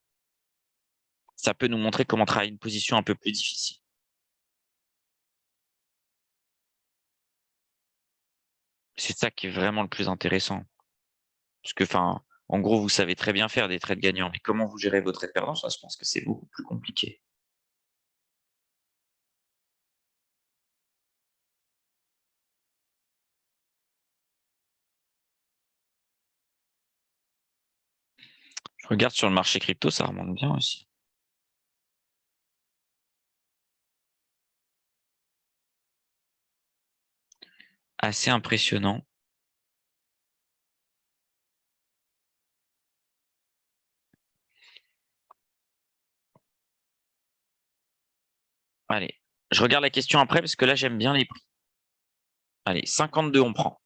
ça peut nous montrer comment travailler une position un peu plus difficile. C'est ça qui est vraiment le plus intéressant. Parce que, enfin, en gros, vous savez très bien faire des trades gagnants, mais comment vous gérez vos trades perdants, ça, je pense que c'est beaucoup plus compliqué. Je regarde sur le marché crypto, ça remonte bien aussi. Assez impressionnant. Allez, je regarde la question après parce que là, j'aime bien les prix. Allez, 52, on prend.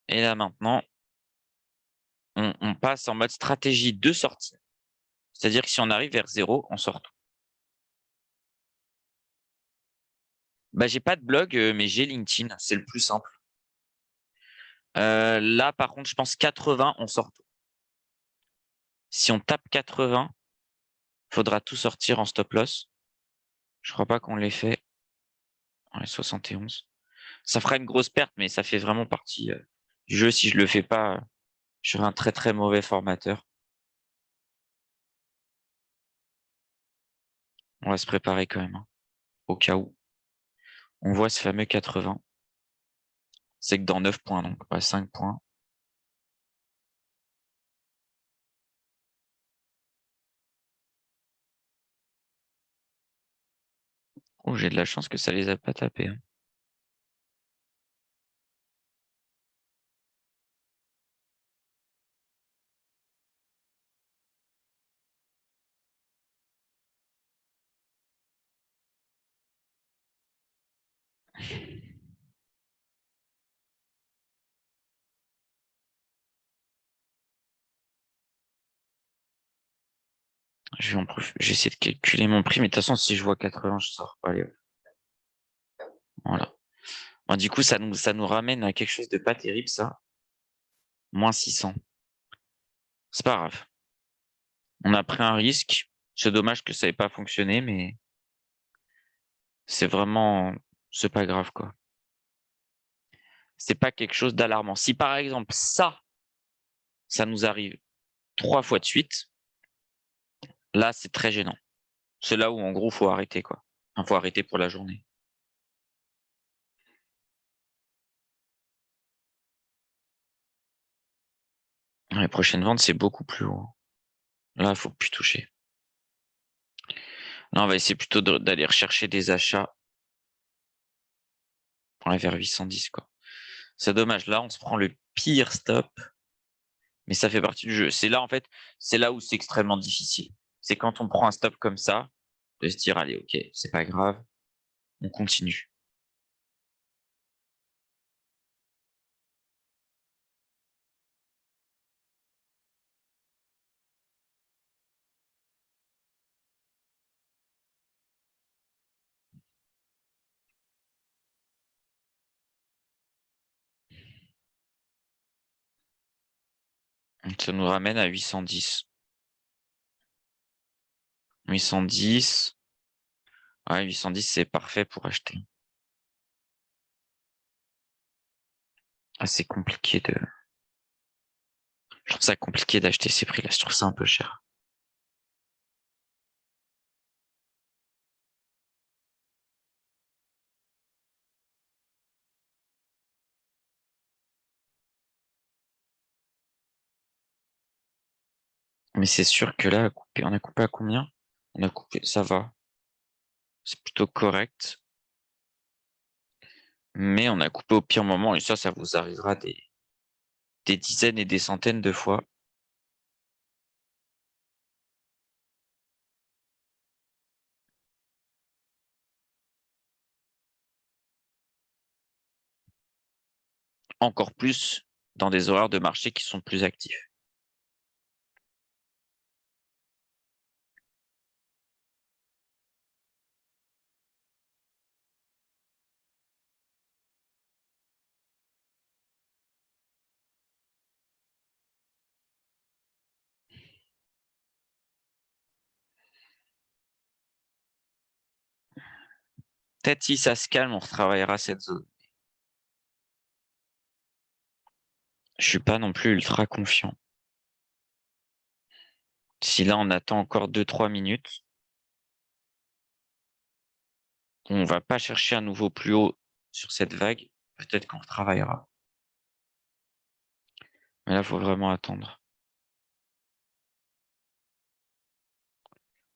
Et là, maintenant, on passe en mode stratégie de sortie. C'est-à-dire que si on arrive vers 0, on sort tout. Bah, j'ai pas de blog, mais j'ai LinkedIn. C'est le plus simple. Là, par contre, je pense 80, on sort tout. Si on tape 80, faudra tout sortir en stop loss. Je crois pas qu'on l'ait fait. Ouais, 71. Ça fera une grosse perte, mais ça fait vraiment partie du jeu. Si je le fais pas, je serai un très très mauvais formateur. On va se préparer quand même, hein, au cas où. On voit ce fameux 80. C'est que dans 9 points, donc pas 5 points. Oh, j'ai de la chance que ça les a pas tapés, hein. Je vais essayer de calculer mon prix, mais de toute façon, si je vois 80, je sors. Allez, voilà. Bon, du coup, ça nous ramène à quelque chose de pas terrible, ça. Moins 600. C'est pas grave. On a pris un risque. C'est dommage que ça ait pas fonctionné, mais c'est pas grave, quoi. c'est pas quelque chose d'alarmant. Si par exemple ça nous arrive 3 fois de suite, là c'est très gênant. C'est là où en gros faut arrêter quoi. Enfin, faut arrêter pour la journée. Les prochaines ventes c'est beaucoup plus haut. Là, il faut plus toucher. Là, on va essayer plutôt d'aller rechercher des achats vers 810 quoi. C'est dommage. Là, on se prend le pire stop. Mais ça fait partie du jeu. C'est là, en fait, c'est là où c'est extrêmement difficile. C'est quand on prend un stop comme ça, de se dire, allez, ok, c'est pas grave, on continue. Donc, ça nous ramène à 810. 810. Ouais, 810, c'est parfait pour acheter. Ah, c'est compliqué de. Je trouve ça compliqué d'acheter ces prix-là. Je trouve ça un peu cher. Mais c'est sûr que là, on a coupé à combien? On a coupé, ça va. C'est plutôt correct. Mais on a coupé au pire moment et ça vous arrivera des dizaines et des centaines de fois. Encore plus dans des horaires de marché qui sont plus actifs. Peut-être si ça se calme, on retravaillera cette zone. Je suis pas non plus ultra confiant. Si là, on attend encore 2-3 minutes, on va pas chercher un nouveau plus haut sur cette vague. Peut-être qu'on retravaillera. Mais là, il faut vraiment attendre.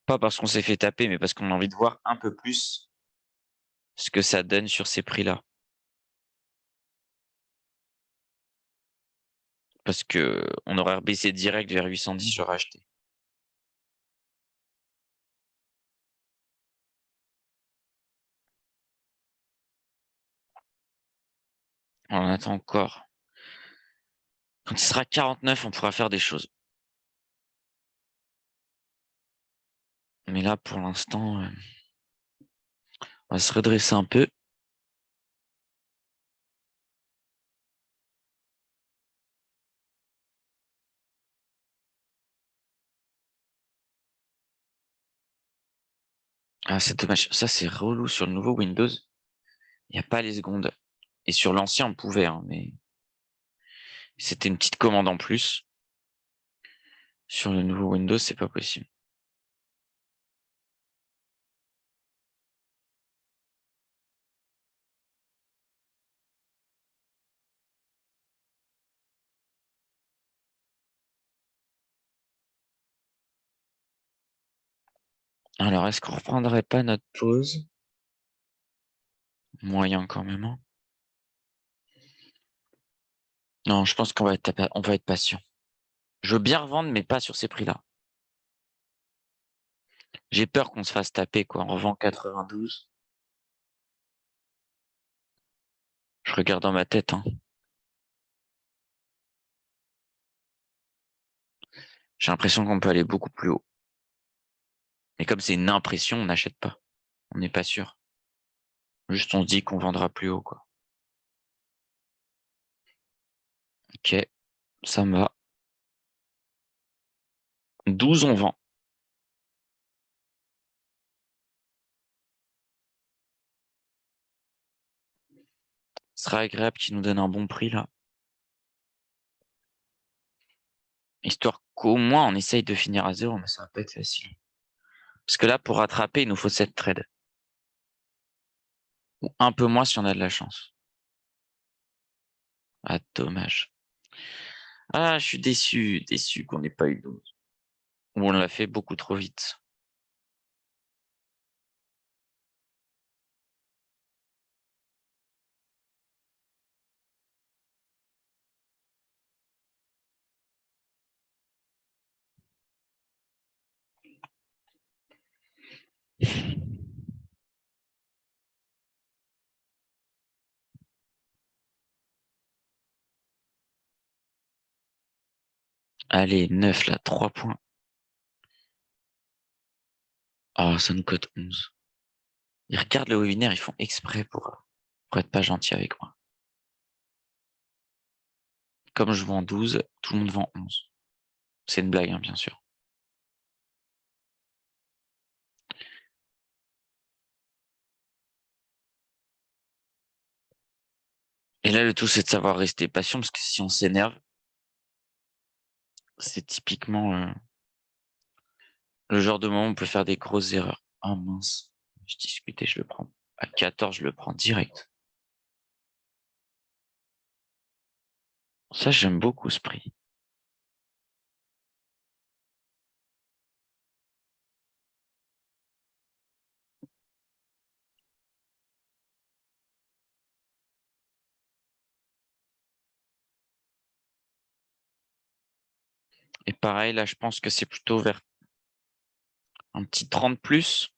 Pas parce qu'on s'est fait taper, mais parce qu'on a envie de voir un peu plus ce que ça donne sur ces prix-là. Parce que on aurait baissé direct vers 810, j'aurais acheté. On attend encore. Quand il sera 49, on pourra faire des choses. Mais là, pour l'instant, on va se redresser un peu. Ah, c'est dommage. Ça, c'est relou sur le nouveau Windows. Il n'y a pas les secondes. Et sur l'ancien, on pouvait, hein, mais c'était une petite commande en plus. Sur le nouveau Windows, c'est pas possible. Alors, est-ce qu'on reprendrait pas notre pause? Moyen quand même, hein. Non, je pense on va être patient. Je veux bien revendre, mais pas sur ces prix-là. J'ai peur qu'on se fasse taper, quoi. On revend 92. Je regarde dans ma tête, hein. J'ai l'impression qu'on peut aller beaucoup plus haut. Mais comme c'est une impression, on n'achète pas. On n'est pas sûr. Juste, on se dit qu'on vendra plus haut, quoi. Ok, ça me va. 12, on vend. Ce sera agréable qu'il nous donne un bon prix là. Histoire qu'au moins on essaye de finir à 0, mais ça va pas être facile. Parce que là, pour rattraper, il nous faut 7 trades. Ou un peu moins si on a de la chance. Ah, dommage. Ah, je suis déçu qu'on n'ait pas eu 12. Ou on l'a fait beaucoup trop vite. Allez, 9 là, 3 points. Ah, ça nous cote 11. Ils regardent le webinaire, ils font exprès pour être pas gentils avec moi. Comme je vends 12, tout le monde vend 11. C'est une blague, hein, bien sûr. Et là, le tout, c'est de savoir rester patient, parce que si on s'énerve, c'est typiquement le genre de moment où on peut faire des grosses erreurs. Oh mince, je discutais, je le prends. À 14, je le prends direct. Ça, j'aime beaucoup ce prix. Et pareil, là, je pense que c'est plutôt vers un petit 30 plus.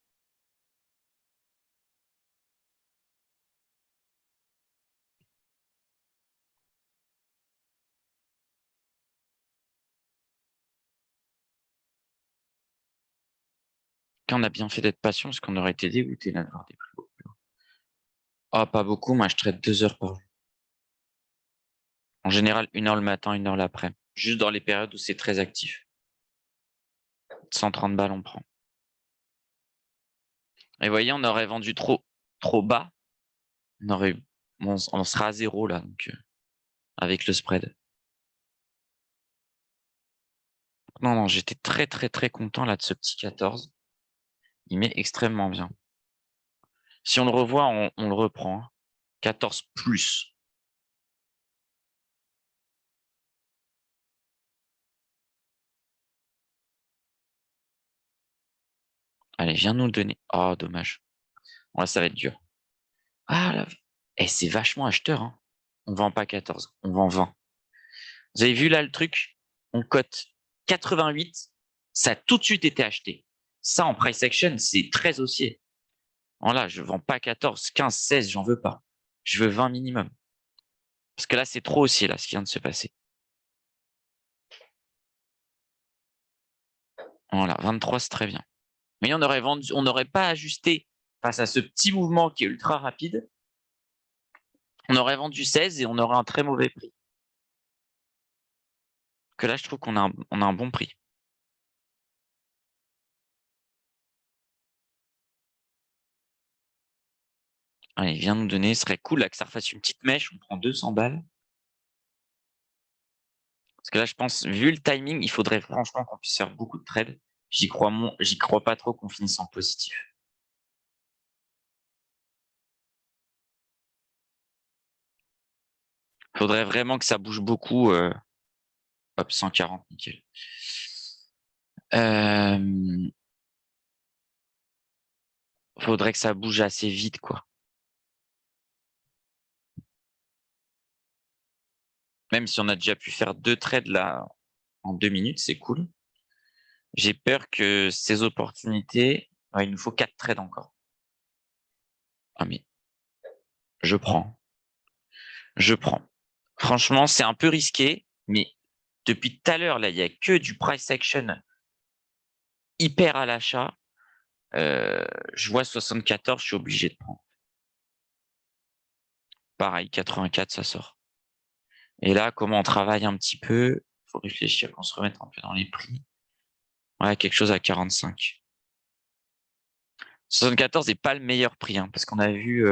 Quand on a bien fait d'être patient, parce qu'on aurait été dégoûté là d'avoir des prix beaucoup plus hauts. Ah, pas beaucoup, moi je traite 2 heures par jour. En général, 1 heure le matin, 1 heure l'après. Juste dans les périodes où c'est très actif. 130 balles, on prend. Et vous voyez, on aurait vendu trop bas. On sera à 0 là, donc, avec le spread. Non, j'étais très content là de ce petit 14. Il met extrêmement bien. Si on le revoit, on le reprend. 14 plus. Allez, viens nous le donner. Oh, dommage. Bon, là, ça va être dur. Ah, là. Eh, c'est vachement acheteur, hein. On vend pas 14, on vend 20. Vous avez vu là le truc? On cote 88, ça a tout de suite été acheté. Ça, en price action, c'est très haussier. Là, je vends pas 14, 15, 16, j'en veux pas. Je veux 20 minimum. Parce que là, c'est trop haussier, là, ce qui vient de se passer. Voilà, 23, c'est très bien. Mais on aurait vendu, on n'aurait pas ajusté face à ce petit mouvement qui est ultra rapide. On aurait vendu 16 et on aurait un très mauvais prix. Que là, je trouve qu'on a un bon prix. Allez, viens nous donner. Ce serait cool là, que ça refasse une petite mèche. On prend 200 balles. Parce que là, je pense, vu le timing, il faudrait franchement qu'on puisse faire beaucoup de trades. J'y crois pas trop qu'on finisse en positif. Il faudrait vraiment que ça bouge beaucoup. Hop, 140, nickel. Faudrait que ça bouge assez vite, quoi. Même si on a déjà pu faire 2 trades là en 2 minutes, c'est cool. J'ai peur que ces opportunités, il nous faut 4 trades encore. Ah mais je prends. Je prends. Franchement, c'est un peu risqué, mais depuis tout à l'heure, là, il y a que du price action hyper à l'achat. Je vois 74, je suis obligé de prendre. Pareil, 84, ça sort. Et là, comment on travaille un petit peu, faut réfléchir, qu'on se remette un peu dans les prix. Ouais, quelque chose à 45. 74 n'est pas le meilleur prix, hein, parce qu'on a vu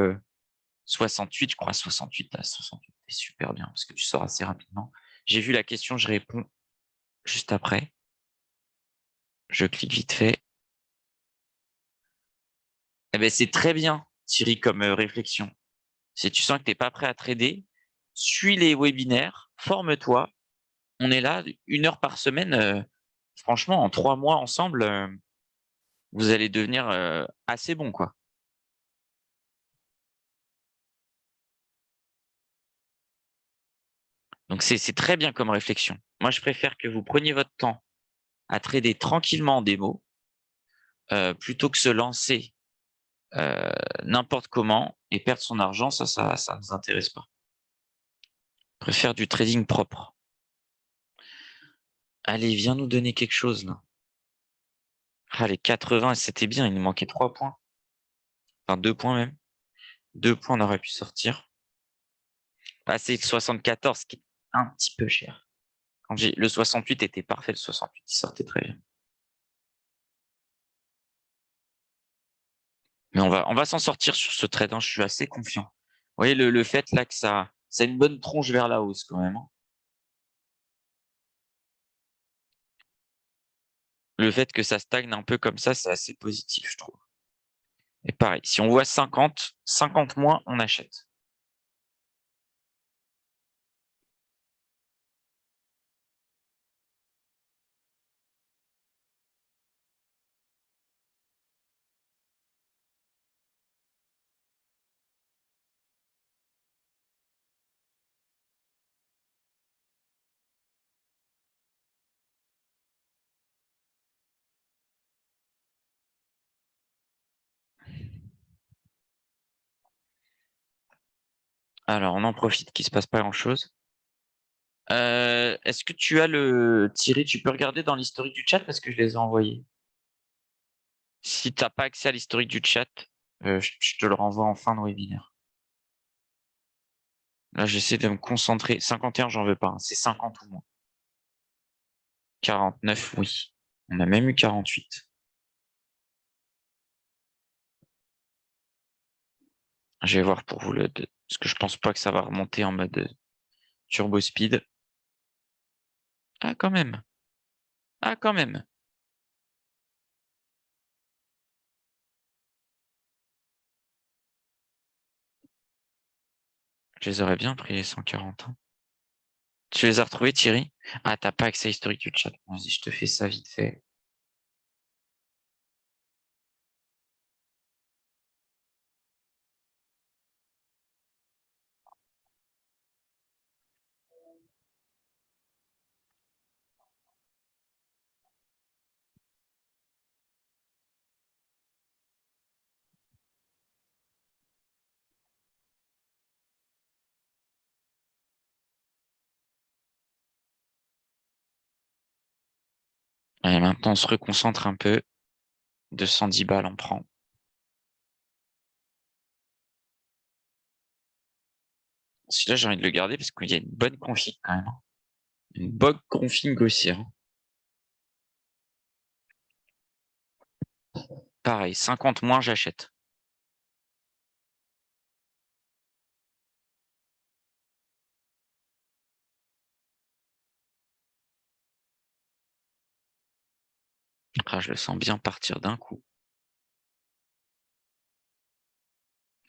68, je crois, 68, là, 68, c'est super bien parce que tu sors assez rapidement. J'ai vu la question, je réponds juste après. Je clique vite fait. Eh ben, c'est très bien, Thierry, comme réflexion. Si tu sens que tu n'es pas prêt à trader, suis les webinaires, forme-toi. On est là 1 heure par semaine. Franchement, en 3 mois ensemble, vous allez devenir assez bon, quoi. Donc, c'est très bien comme réflexion. Moi, je préfère que vous preniez votre temps à trader tranquillement en démo plutôt que se lancer n'importe comment et perdre son argent. Ça ne nous intéresse pas. Je préfère du trading propre. Allez, viens nous donner quelque chose, là. Ah, les 80, c'était bien. Il nous manquait 3 points. Enfin, 2 points même. 2 points, on aurait pu sortir. Ah, c'est 74 qui est un petit peu cher. Le 68 était parfait, le 68, il sortait très bien. Mais on va s'en sortir sur ce trade, hein, je suis assez confiant. Vous voyez le fait là que ça a une bonne tronche vers la hausse quand même, hein. Le fait que ça stagne un peu comme ça, c'est assez positif, je trouve. Et pareil, si on voit 50, 50 moins, on achète. Alors, on en profite qu'il se passe pas grand-chose. Est-ce que tu as Thierry, tu peux regarder dans l'historique du chat parce que je les ai envoyés. Si tu n'as pas accès à l'historique du chat, je te le renvoie en fin de webinaire. Là, j'essaie de me concentrer. 51, j'en veux pas, hein. C'est 50 ou moins. 49, oui. On a même eu 48. Je vais voir pour vous parce que je pense pas que ça va remonter en mode turbo speed. Ah, quand même. Ah, quand même. Je les aurais bien pris, les 140. Tu les as retrouvés, Thierry? Ah, t'as pas accès à l'historique du chat. Vas-y, je te fais ça vite fait. Allez, maintenant, on se reconcentre un peu. 210 balles, on prend. Celui-là, j'ai envie de le garder parce qu'il y a une bonne config quand même, hein. Une bonne config aussi, hein. Pareil, 50 moins, j'achète. Ah, je le sens bien partir d'un coup.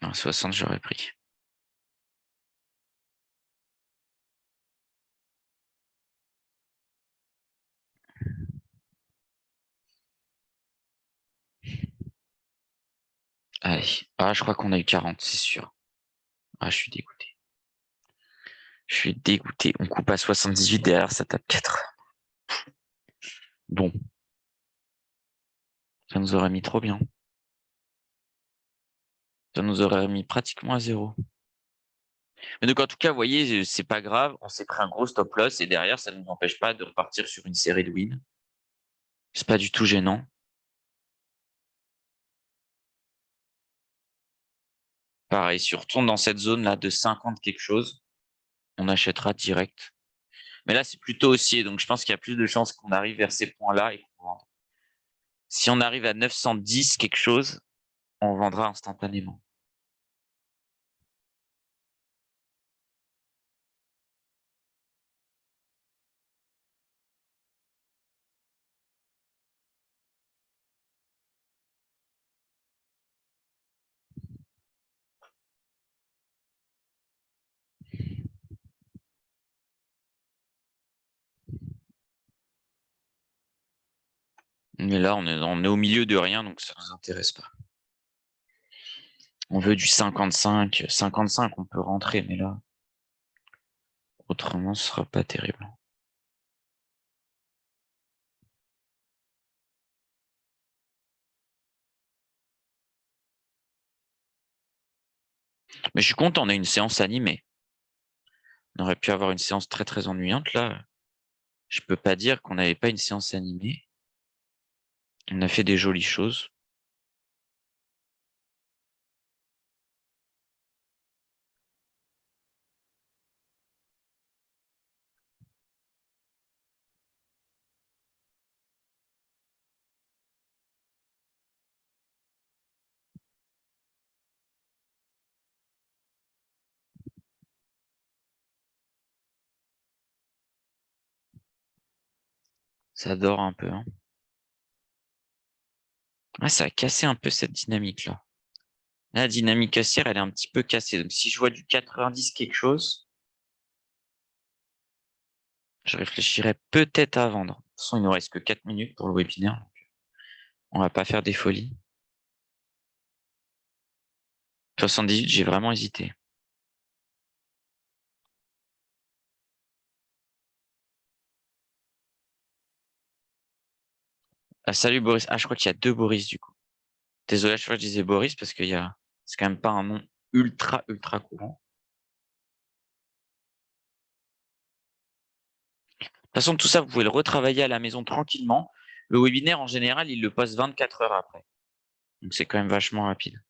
Non, 60, j'aurais pris. Allez. Ah, je crois qu'on a eu 40, c'est sûr. Ah, je suis dégoûté. Je suis dégoûté. On coupe à 78, derrière, ça tape 4. Bon, ça nous aurait mis trop bien. Ça nous aurait mis pratiquement à zéro. Mais donc, en tout cas, vous voyez, c'est pas grave. On s'est pris un gros stop loss et derrière, ça ne nous empêche pas de repartir sur une série de wins. C'est pas du tout gênant. Pareil, si on retourne dans cette zone-là de 50 quelque chose, on achètera direct. Mais là, c'est plutôt haussier, donc je pense qu'il y a plus de chances qu'on arrive vers ces points-là et qu'on vende. Si on arrive à 910 quelque chose, on vendra instantanément. Mais là, on est au milieu de rien, donc ça ne nous intéresse pas. On veut du 55. 55, on peut rentrer, mais là, autrement, ce sera pas terrible. Mais je suis content, on a une séance animée. On aurait pu avoir une séance très très ennuyante là. Je peux pas dire qu'on n'avait pas une séance animée. On a fait des jolies choses. Ça dort un peu, hein. Ah, ça a cassé un peu cette dynamique-là. La dynamique haussière, elle est un petit peu cassée. Donc, si je vois du 90 quelque chose, je réfléchirais peut-être à vendre. De toute façon, il nous reste que 4 minutes pour le webinaire. Donc on va pas faire des folies. 78, j'ai vraiment hésité. Ah, salut Boris. Ah, je crois qu'il y a deux Boris du coup. Désolé, à chaque fois je disais Boris parce c'est quand même pas un nom ultra courant. De toute façon, tout ça, vous pouvez le retravailler à la maison tranquillement. Le webinaire, en général, il le poste 24 heures après. Donc, c'est quand même vachement rapide.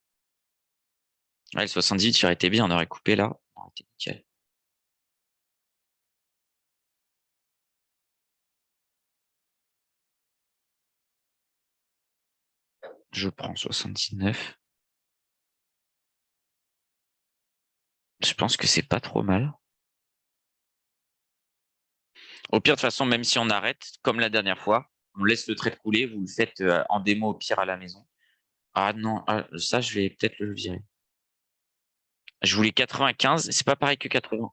Ouais, le 78, il aurait été bien, on aurait coupé là. On aurait été nickel. Je prends 79. Je pense que c'est pas trop mal. Au pire, de toute façon, même si on arrête, comme la dernière fois, on laisse le trade couler, vous le faites en démo au pire à la maison. Ah non, ça, je vais peut-être le virer. Je voulais 95, c'est pas pareil que 80.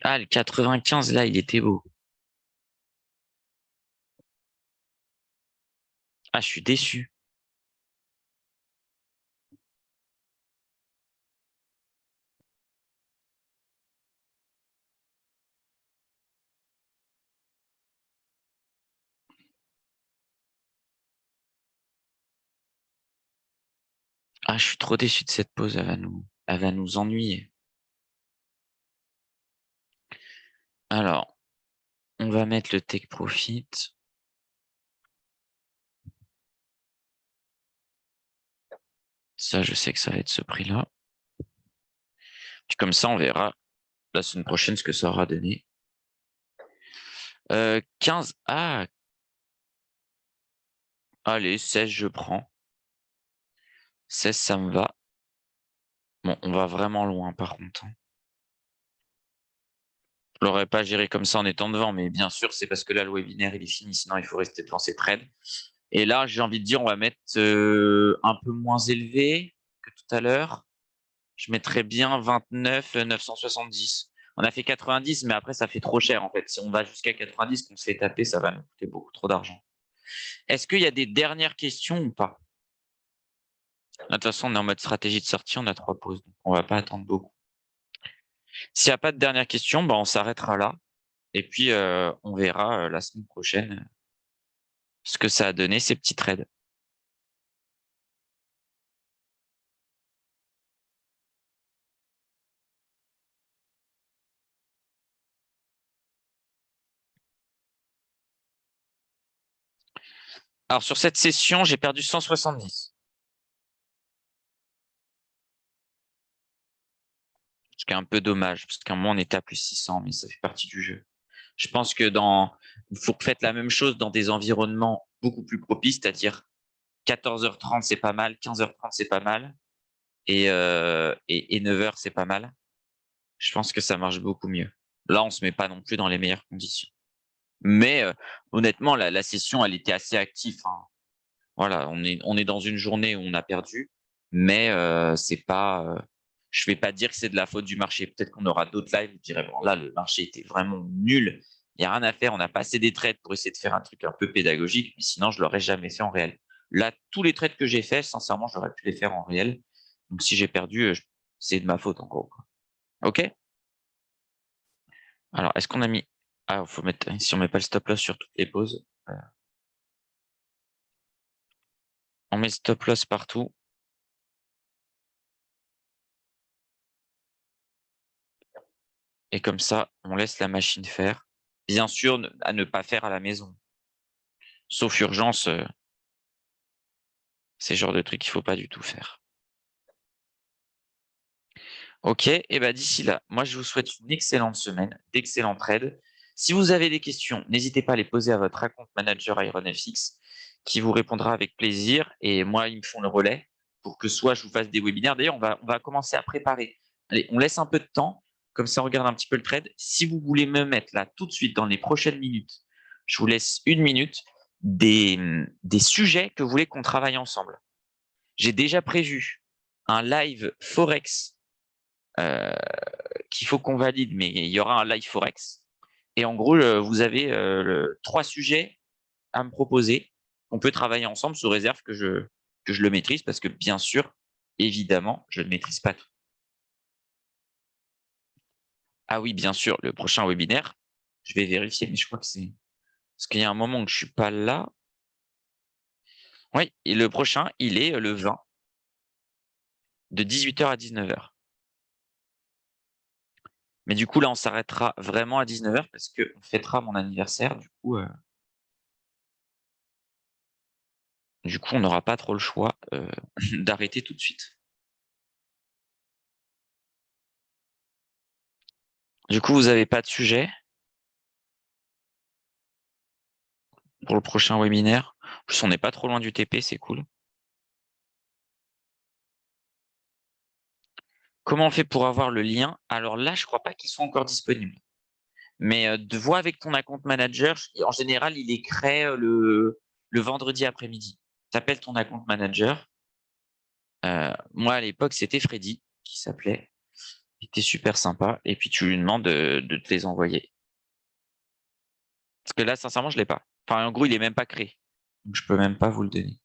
Ah, le 95, là, il était beau. Ah, je suis déçu. Ah, je suis trop déçu de cette pause, elle va nous ennuyer. Alors, on va mettre le take profit. Ça, je sais que ça va être ce prix-là. Puis comme ça, on verra la semaine prochaine ce que ça aura donné. 15. Ah, allez, 16, je prends. 16, ça me va. Bon, on va vraiment loin par contre, hein. Je l'aurais pas géré comme ça en étant devant, mais bien sûr, c'est parce que là, le webinaire, il est fini, sinon il faut rester devant ses trades. Et là, j'ai envie de dire, on va mettre un peu moins élevé que tout à l'heure. Je mettrais bien 29 970. On a fait 90, mais après, ça fait trop cher en fait. Si on va jusqu'à 90, qu'on se fait taper, ça va nous coûter beaucoup trop d'argent. Est-ce qu'il y a des dernières questions ou pas? De toute façon, on est en mode stratégie de sortie, on a 3 pauses, donc on va pas attendre beaucoup. S'il n'y a pas de dernière question, bah, on s'arrêtera là. Et puis, on verra la semaine prochaine ce que ça a donné, ces petits trades. Alors, sur cette session, j'ai perdu 170. Ce qui est un peu dommage, parce qu'à un moment, on était à plus 600, mais ça fait partie du jeu. Je pense que il faut que faites la même chose dans des environnements beaucoup plus propices, c'est-à-dire 14h30, c'est pas mal, 15h30, c'est pas mal, et 9h, c'est pas mal. Je pense que ça marche beaucoup mieux. Là, on se met pas non plus dans les meilleures conditions. Mais honnêtement, la session, elle était assez active, hein. Voilà, on est dans une journée où on a perdu, mais c'est pas Je ne vais pas dire que c'est de la faute du marché. Peut-être qu'on aura d'autres lives. Je dirais, bon, là, le marché était vraiment nul. Il n'y a rien à faire. On a passé des trades pour essayer de faire un truc un peu pédagogique. Mais sinon, je ne l'aurais jamais fait en réel. Là, tous les trades que j'ai faits, sincèrement, j'aurais pu les faire en réel. Donc, si j'ai perdu, c'est de ma faute, en gros, quoi. OK? Alors, est-ce qu'on a mis... Ah, faut mettre... Si on met pas le stop loss sur toutes les pauses, on met stop loss partout. Et comme ça, on laisse la machine faire. Bien sûr, à ne pas faire à la maison. Sauf urgence, c'est le genre de truc qu'il faut pas du tout faire. OK, et ben d'ici là, moi je vous souhaite une excellente semaine, d'excellents trades. Si vous avez des questions, n'hésitez pas à les poser à votre account manager IronFX qui vous répondra avec plaisir. Et moi, ils me font le relais pour que soit je vous fasse des webinaires. D'ailleurs, on va commencer à préparer. Allez, on laisse un peu de temps, comme ça on regarde un petit peu le trade. Si vous voulez me mettre là tout de suite dans les prochaines minutes, je vous laisse une minute, des sujets que vous voulez qu'on travaille ensemble. J'ai déjà prévu un live Forex qu'il faut qu'on valide, mais il y aura un live Forex. Et en gros, vous avez 3 sujets à me proposer. On peut travailler ensemble sous réserve que je le maîtrise, parce que bien sûr, évidemment, je ne maîtrise pas tout. Ah oui, bien sûr, le prochain webinaire, je vais vérifier, mais je crois que c'est... Parce qu'il y a un moment que je suis pas là. Oui, et le prochain, il est le 20, de 18h à 19h. Mais du coup, là, on s'arrêtera vraiment à 19h parce qu'on fêtera mon anniversaire. Du coup, on n'aura pas trop le choix d'arrêter tout de suite. Du coup, vous n'avez pas de sujet pour le prochain webinaire. En plus, on n'est pas trop loin du TP, c'est cool. Comment on fait pour avoir le lien? Alors là, je crois pas qu'ils soient encore disponibles. Mais de voir avec ton account manager, en général, il est créé le vendredi après-midi. Tu appelles ton account manager. Moi, à l'époque, c'était Freddy qui s'appelait. Il était super sympa. Et puis, tu lui demandes de te les envoyer. Parce que là, sincèrement, je l'ai pas. Enfin, en gros, il est même pas créé. Donc, je peux même pas vous le donner.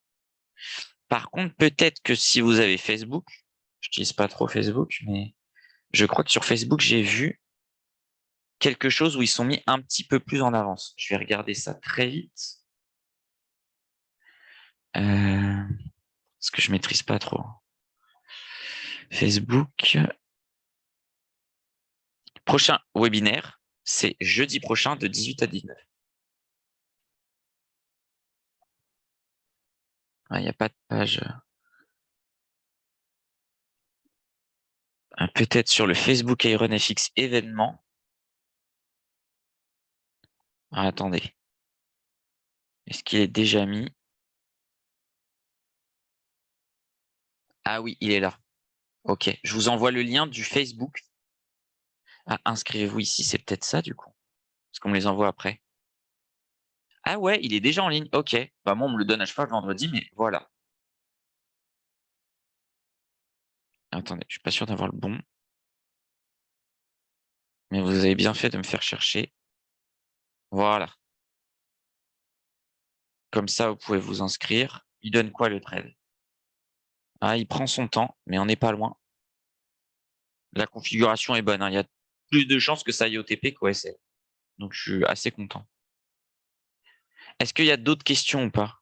Par contre, peut-être que si vous avez Facebook, je n'utilise pas trop Facebook, mais je crois que sur Facebook, j'ai vu quelque chose où ils sont mis un petit peu plus en avance. Je vais regarder ça très vite. Parce que je maîtrise pas trop. Facebook. Prochain webinaire, c'est jeudi prochain de 18 à 19. Il n'y a pas de page. Peut-être sur le Facebook IronFX événement. Ah, attendez. Est-ce qu'il est déjà mis? Ah oui, il est là. OK. Je vous envoie le lien du Facebook. Ah, inscrivez-vous ici, c'est peut-être ça du coup. Parce qu'on me les envoie après. Ah ouais, il est déjà en ligne. OK. Bah moi, on me le donne à chaque fois le vendredi, mais voilà. Attendez, je suis pas sûr d'avoir le bon. Mais vous avez bien fait de me faire chercher. Voilà. Comme ça, vous pouvez vous inscrire. Il donne quoi le trade? Ah, il prend son temps, mais on n'est pas loin. La configuration est bonne, hein. Il y a plus de chances que ça aille au TP qu'au SL. Donc, je suis assez content. Est-ce qu'il y a d'autres questions ou pas?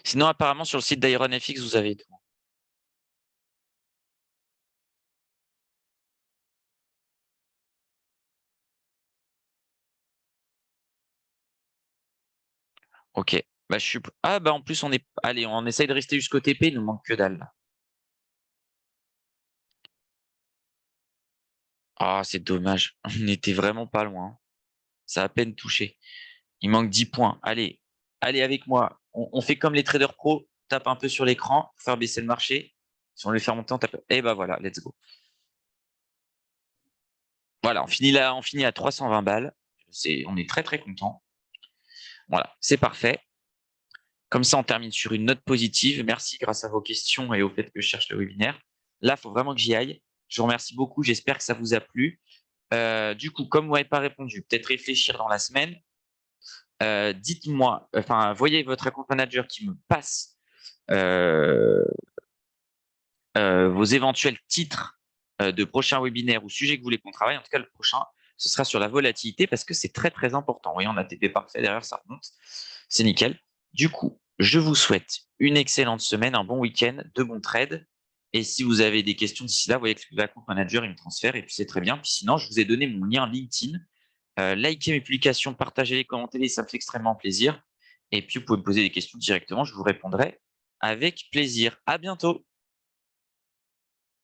Sinon, apparemment, sur le site d'IronFX, vous avez tout. OK. Bah, Ah, bah, en plus, allez, on essaye de rester jusqu'au TP, il nous manque que dalle, là. Ah, c'est dommage. On était vraiment pas loin. Ça a à peine touché. Il manque 10 points. Allez, allez avec moi. On fait comme les traders pro. Tape un peu sur l'écran pour faire baisser le marché. Si on le fait remonter, on tape. Et bah voilà, let's go. Voilà, on finit là, on finit à 320 balles. On est très très content. Voilà, c'est parfait. Comme ça, on termine sur une note positive. Merci grâce à vos questions et au fait que je cherche le webinaire. Là, il faut vraiment que j'y aille. Je vous remercie beaucoup. J'espère que ça vous a plu. Du coup, comme vous n'avez pas répondu, peut-être réfléchir dans la semaine. Dites-moi, enfin, voyez votre account manager qui me passe vos éventuels titres de prochains webinaires ou sujets que vous voulez qu'on travaille. En tout cas, le prochain, ce sera sur la volatilité parce que c'est très, très important. Vous voyez, on a TP parfait derrière, ça remonte. C'est nickel. Du coup, je vous souhaite une excellente semaine, un bon week-end, de bons trades. Et si vous avez des questions d'ici là, vous voyez que le compte manager, il me transfère et puis c'est très bien. Puis sinon, je vous ai donné mon lien LinkedIn. Likez mes publications, partagez-les, commentez-les, ça me fait extrêmement plaisir. Et puis, vous pouvez me poser des questions directement, je vous répondrai avec plaisir. À bientôt.